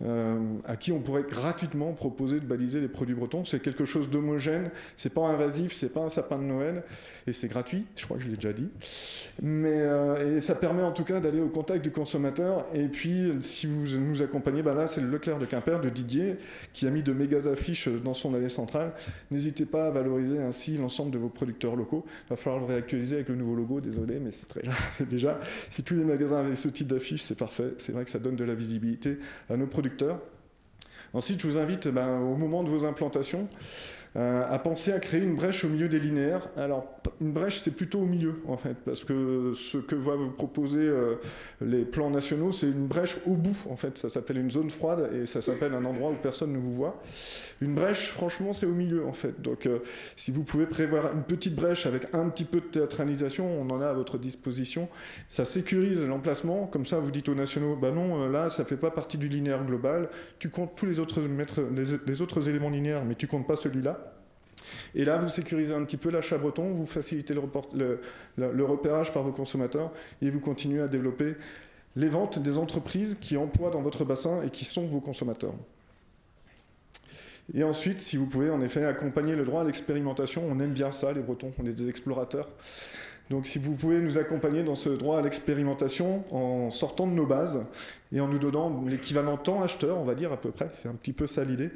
à qui on pourrait gratuitement proposer de baliser les produits bretons. C'est quelque chose d'homogène, c'est pas invasif, c'est pas un sapin de Noël et c'est gratuit, je crois que je l'ai déjà dit. Mais et ça permet en tout cas d'aller au contact du consommateur. Et puis, si vous nous accompagnez, là c'est le Leclerc de Quimper de Didier qui a mis de méga affiches dans son allée centrale. N'hésitez pas à valoriser ainsi l'ensemble de vos producteurs locaux. Il va falloir le réactualiser avec le nouveau logo, désolé, mais c'est déjà, si tous les magasins avaient ce type d'affiches, c'est parfait. C'est vrai que ça donne de la visibilité à nos producteurs. Ensuite, je vous invite, au moment de vos implantations, à penser à créer une brèche au milieu des linéaires. Alors, une brèche, c'est plutôt au milieu, en fait, parce que ce que va vous proposer les plans nationaux, c'est une brèche au bout, en fait. Ça s'appelle une zone froide et ça s'appelle un endroit où personne ne vous voit. Une brèche, franchement, c'est au milieu, en fait. Donc, si vous pouvez prévoir une petite brèche avec un petit peu de théâtralisation, on en a à votre disposition. Ça sécurise l'emplacement. Comme ça, vous dites aux nationaux, non, là, ça ne fait pas partie du linéaire global. Tu comptes tous les autres éléments linéaires, mais tu ne comptes pas celui-là. Et là, vous sécurisez un petit peu l'achat breton, vous facilitez le repérage par vos consommateurs et vous continuez à développer les ventes des entreprises qui emploient dans votre bassin et qui sont vos consommateurs. Et ensuite, si vous pouvez en effet accompagner le droit à l'expérimentation, on aime bien ça les Bretons, on est des explorateurs. Donc si vous pouvez nous accompagner dans ce droit à l'expérimentation en sortant de nos bases et en nous donnant l'équivalent temps acheteur, on va dire à peu près, c'est un petit peu ça l'idée,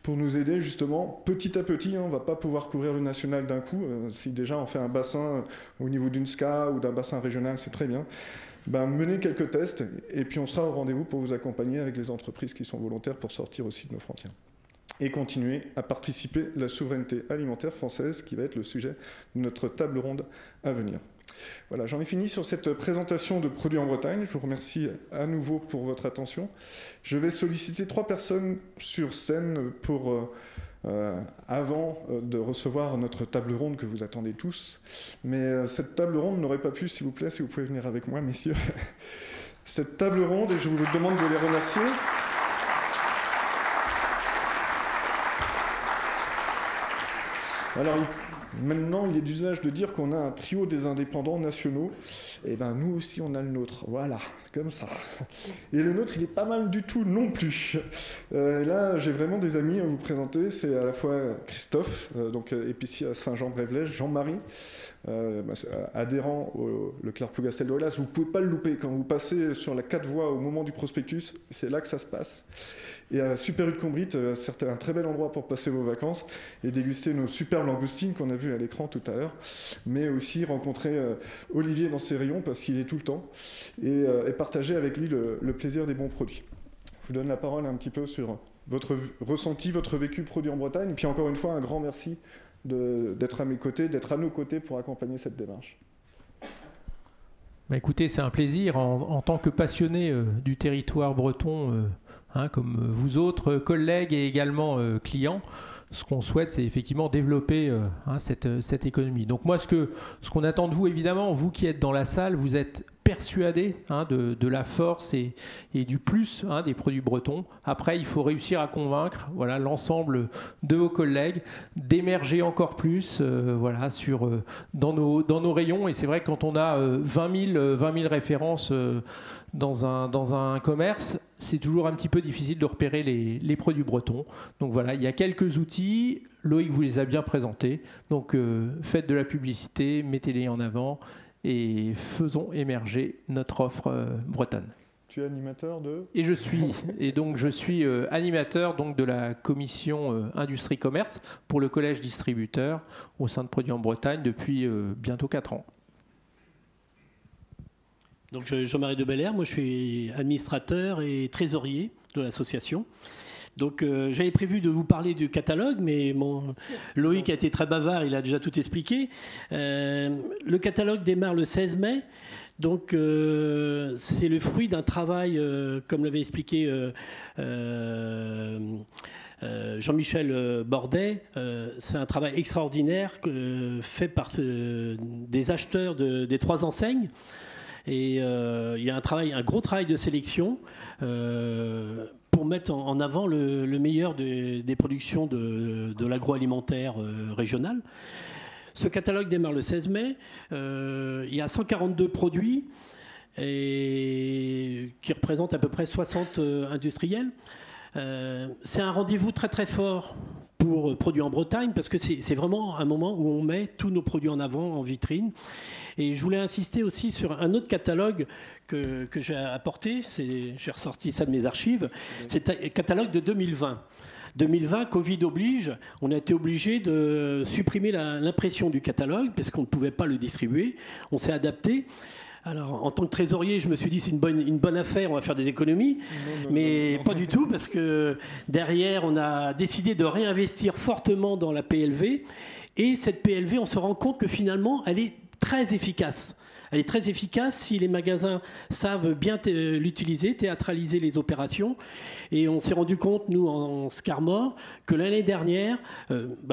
pour nous aider justement petit à petit, on ne va pas pouvoir couvrir le national d'un coup, si déjà on fait un bassin au niveau d'une SCA ou d'un bassin régional, c'est très bien. Menez quelques tests et puis on sera au rendez-vous pour vous accompagner avec les entreprises qui sont volontaires pour sortir aussi de nos frontières. Et continuer à participer à la souveraineté alimentaire française, qui va être le sujet de notre table ronde à venir. Voilà, j'en ai fini sur cette présentation de produits en Bretagne. Je vous remercie à nouveau pour votre attention. Je vais solliciter 3 personnes sur scène pour, avant de recevoir notre table ronde que vous attendez tous. Mais cette table ronde n'aurait pas pu, s'il vous plaît, si vous pouvez venir avec moi, messieurs. Cette table ronde, et je vous demande de les remercier. Alors, maintenant, il est d'usage de dire qu'on a un trio des indépendants nationaux. Et bien, nous aussi, on a le nôtre. Voilà, comme ça. Et le nôtre, il est pas mal du tout non plus. Là, j'ai vraiment des amis à vous présenter. C'est à la fois Christophe, donc épicier à Saint-Jean-Brévelège, Jean-Marie, adhérent au Leclerc Plougastel de Hellas. Vous ne pouvez pas le louper. Quand vous passez sur la 4 voies au moment du prospectus, c'est là que ça se passe. Et à Super U de Combrit, c'est un très bel endroit pour passer vos vacances et déguster nos superbes langoustines qu'on a vues à l'écran tout à l'heure, mais aussi rencontrer Olivier dans ses rayons parce qu'il est tout le temps et partager avec lui le plaisir des bons produits. Je vous donne la parole un petit peu sur votre ressenti, votre vécu produit en Bretagne. Et puis encore une fois, un grand merci d'être à mes côtés, d'être à nos côtés pour accompagner cette démarche. Écoutez, c'est un plaisir en tant que passionné du territoire breton, comme vous autres collègues et également clients. Ce qu'on souhaite, c'est effectivement développer cette économie. Donc moi, ce qu'on attend de vous, évidemment, vous qui êtes dans la salle, vous êtes persuadés de la force et du plus des produits bretons. Après, il faut réussir à convaincre l'ensemble de vos collègues d'émerger encore plus dans nos rayons. Et c'est vrai que quand on a 20 000 références dans un commerce, c'est toujours un petit peu difficile de repérer les produits bretons. Donc voilà, il y a quelques outils. Loïc vous les a bien présentés. Donc faites de la publicité, mettez-les en avant et faisons émerger notre offre bretonne. Tu es animateur de... Et je suis animateur de la commission Industrie-Commerce pour le collège distributeur au sein de Produits en Bretagne depuis bientôt 4 ans. Donc Jean-Marie de Belair, moi je suis administrateur et trésorier de l'association. Donc j'avais prévu de vous parler du catalogue, mais Loïc a été très bavard, il a déjà tout expliqué. Le catalogue démarre le 16 mai. Donc c'est le fruit d'un travail, comme l'avait expliqué Jean-Michel Bordet. C'est un travail extraordinaire fait par des acheteurs des 3 enseignes. Et il y a un gros travail de sélection pour mettre en avant le meilleur des productions de l'agroalimentaire régional. Ce catalogue démarre le 16 mai. Il y a 142 produits qui représentent à peu près 60 industriels. C'est un rendez-vous très très fort pour Produits en Bretagne parce que c'est vraiment un moment où on met tous nos produits en avant, en vitrine. Et je voulais insister aussi sur un autre catalogue que j'ai apporté. J'ai ressorti ça de mes archives. C'est un catalogue de 2020. 2020, Covid oblige, on a été obligé de supprimer l'impression du catalogue parce qu'on ne pouvait pas le distribuer. On s'est adapté. Alors, en tant que trésorier, je me suis dit c'est une bonne affaire, on va faire des économies, mais pas du tout parce que derrière, on a décidé de réinvestir fortement dans la PLV et cette PLV, on se rend compte que finalement, elle est très efficace. Elle est très efficace si les magasins savent bien l'utiliser, théâtraliser les opérations. Et on s'est rendu compte, nous, en Scarmore, que l'année dernière,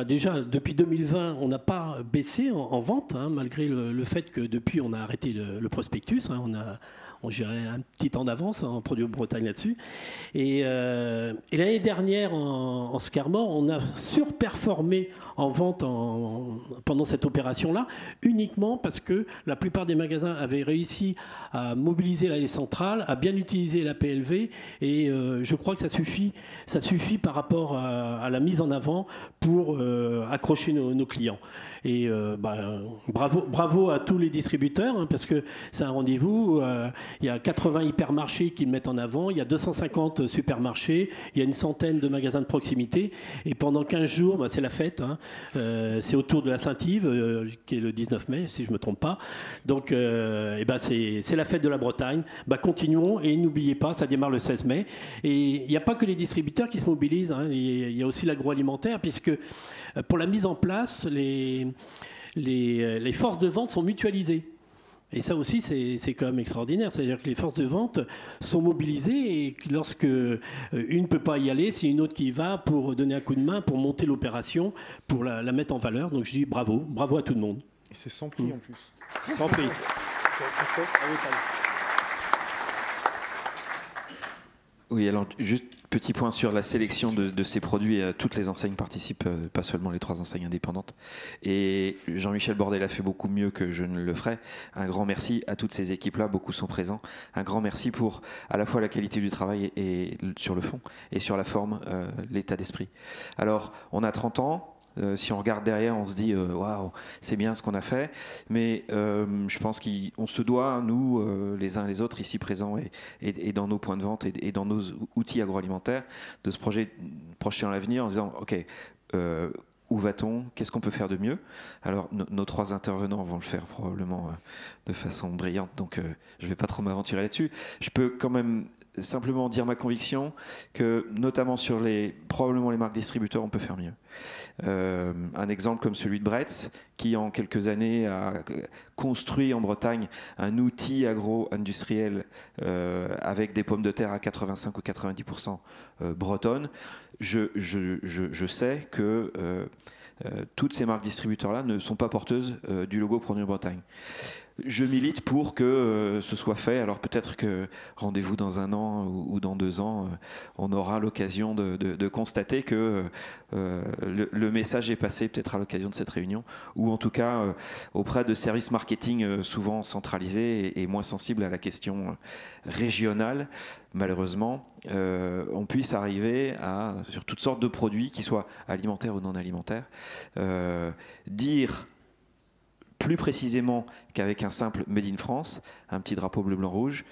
déjà, depuis 2020, on n'a pas baissé en vente, malgré le fait que depuis, on a arrêté le prospectus. On bon, je dirais un petit temps d'avance en produits Bretagne là-dessus. Et l'année dernière, en Scarmore, on a surperformé en vente pendant cette opération-là, uniquement parce que la plupart des magasins avaient réussi à mobiliser l'allée centrale, à bien utiliser la PLV, et je crois que ça suffit par rapport à la mise en avant pour accrocher nos clients. Et bravo à tous les distributeurs, hein, parce que c'est un rendez-vous. Il y a 80 hypermarchés qui le mettent en avant, il y a 250 supermarchés, il y a une centaine de magasins de proximité, et pendant 15 jours, c'est la fête. Hein. C'est autour de la Saint-Yves, qui est le 19 mai, si je ne me trompe pas. Donc, c'est la fête de la Bretagne. Continuons, et n'oubliez pas, ça démarre le 16 mai. Et il n'y a pas que les distributeurs qui se mobilisent, hein. Il y a aussi l'agroalimentaire, puisque pour la mise en place, les forces de vente sont mutualisées. Et ça aussi, c'est quand même extraordinaire. C'est-à-dire que les forces de vente sont mobilisées, et que lorsque une ne peut pas y aller, c'est une autre qui y va pour donner un coup de main, pour monter l'opération, pour la mettre en valeur. Donc je dis bravo à tout le monde. Et c'est sans prix en plus. Sans prix. Christophe, à vous. Oui, alors juste petit point sur la sélection de ces produits. Toutes les enseignes participent, pas seulement les 3 enseignes indépendantes. Et Jean-Michel Bordel a fait beaucoup mieux que je ne le ferais. Un grand merci à toutes ces équipes-là, beaucoup sont présents. Un grand merci pour à la fois la qualité du travail et sur le fond, et sur la forme, l'état d'esprit. Alors, on a 30 ans. Si on regarde derrière, on se dit waouh, c'est bien ce qu'on a fait, mais je pense qu'on se doit, nous, les uns les autres, ici présents et dans nos points de vente et dans nos outils agroalimentaires, de se projeter dans l'avenir en disant ok, où va-t-on? Qu'est-ce qu'on peut faire de mieux? Alors, nos 3 intervenants vont le faire probablement de façon brillante, donc je ne vais pas trop m'aventurer là-dessus. Je peux quand même simplement dire ma conviction que, notamment sur probablement les marques distributeurs, on peut faire mieux. Un exemple comme celui de Bretz, qui en quelques années a construit en Bretagne un outil agro-industriel avec des pommes de terre à 85 ou 90% bretonnes. Je sais que toutes ces marques distributeurs-là ne sont pas porteuses du logo Produits en Bretagne. Je milite pour que ce soit fait. Alors peut-être que rendez-vous dans 1 an ou dans 2 ans, on aura l'occasion de constater que le message est passé, peut-être à l'occasion de cette réunion, ou en tout cas auprès de services marketing souvent centralisés et moins sensibles à la question régionale. Malheureusement, on puisse arriver sur toutes sortes de produits, qu'ils soient alimentaires ou non alimentaires, dire plus précisément qu'avec un simple Made in France, un petit drapeau bleu, blanc, rouge,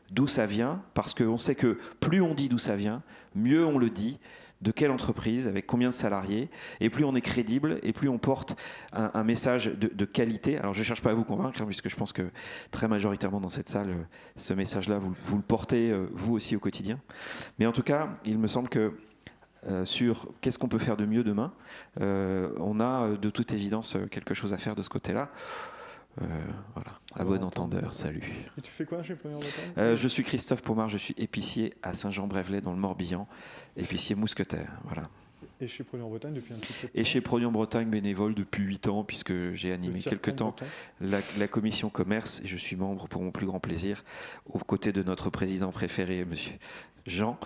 d'où ça vient, parce qu'on sait que plus on dit d'où ça vient, mieux on le dit, de quelle entreprise, avec combien de salariés, et plus on est crédible, et plus on porte un message de qualité. Alors je ne cherche pas à vous convaincre, hein, puisque je pense que très majoritairement dans cette salle, ce message-là, vous le portez vous aussi au quotidien. Mais en tout cas, il me semble que sur qu'est-ce qu'on peut faire de mieux demain, on a de toute évidence quelque chose à faire de ce côté-là. Voilà, à bon entendeur, salut. Et tu fais quoi chez Produits en Bretagne? Je suis Christophe Pomard, je suis épicier à Saint-Jean-Brévelay dans le Morbihan, épicier mousquetaire, voilà. Et chez Produits en Bretagne depuis un petit peu de temps. Et chez Produits en Bretagne, bénévole depuis 8 ans, puisque j'ai animé quelque temps la commission commerce, et je suis membre pour mon plus grand plaisir, aux côtés de notre président préféré, monsieur Jean,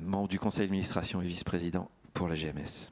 membre du conseil d'administration et vice-président pour la GMS.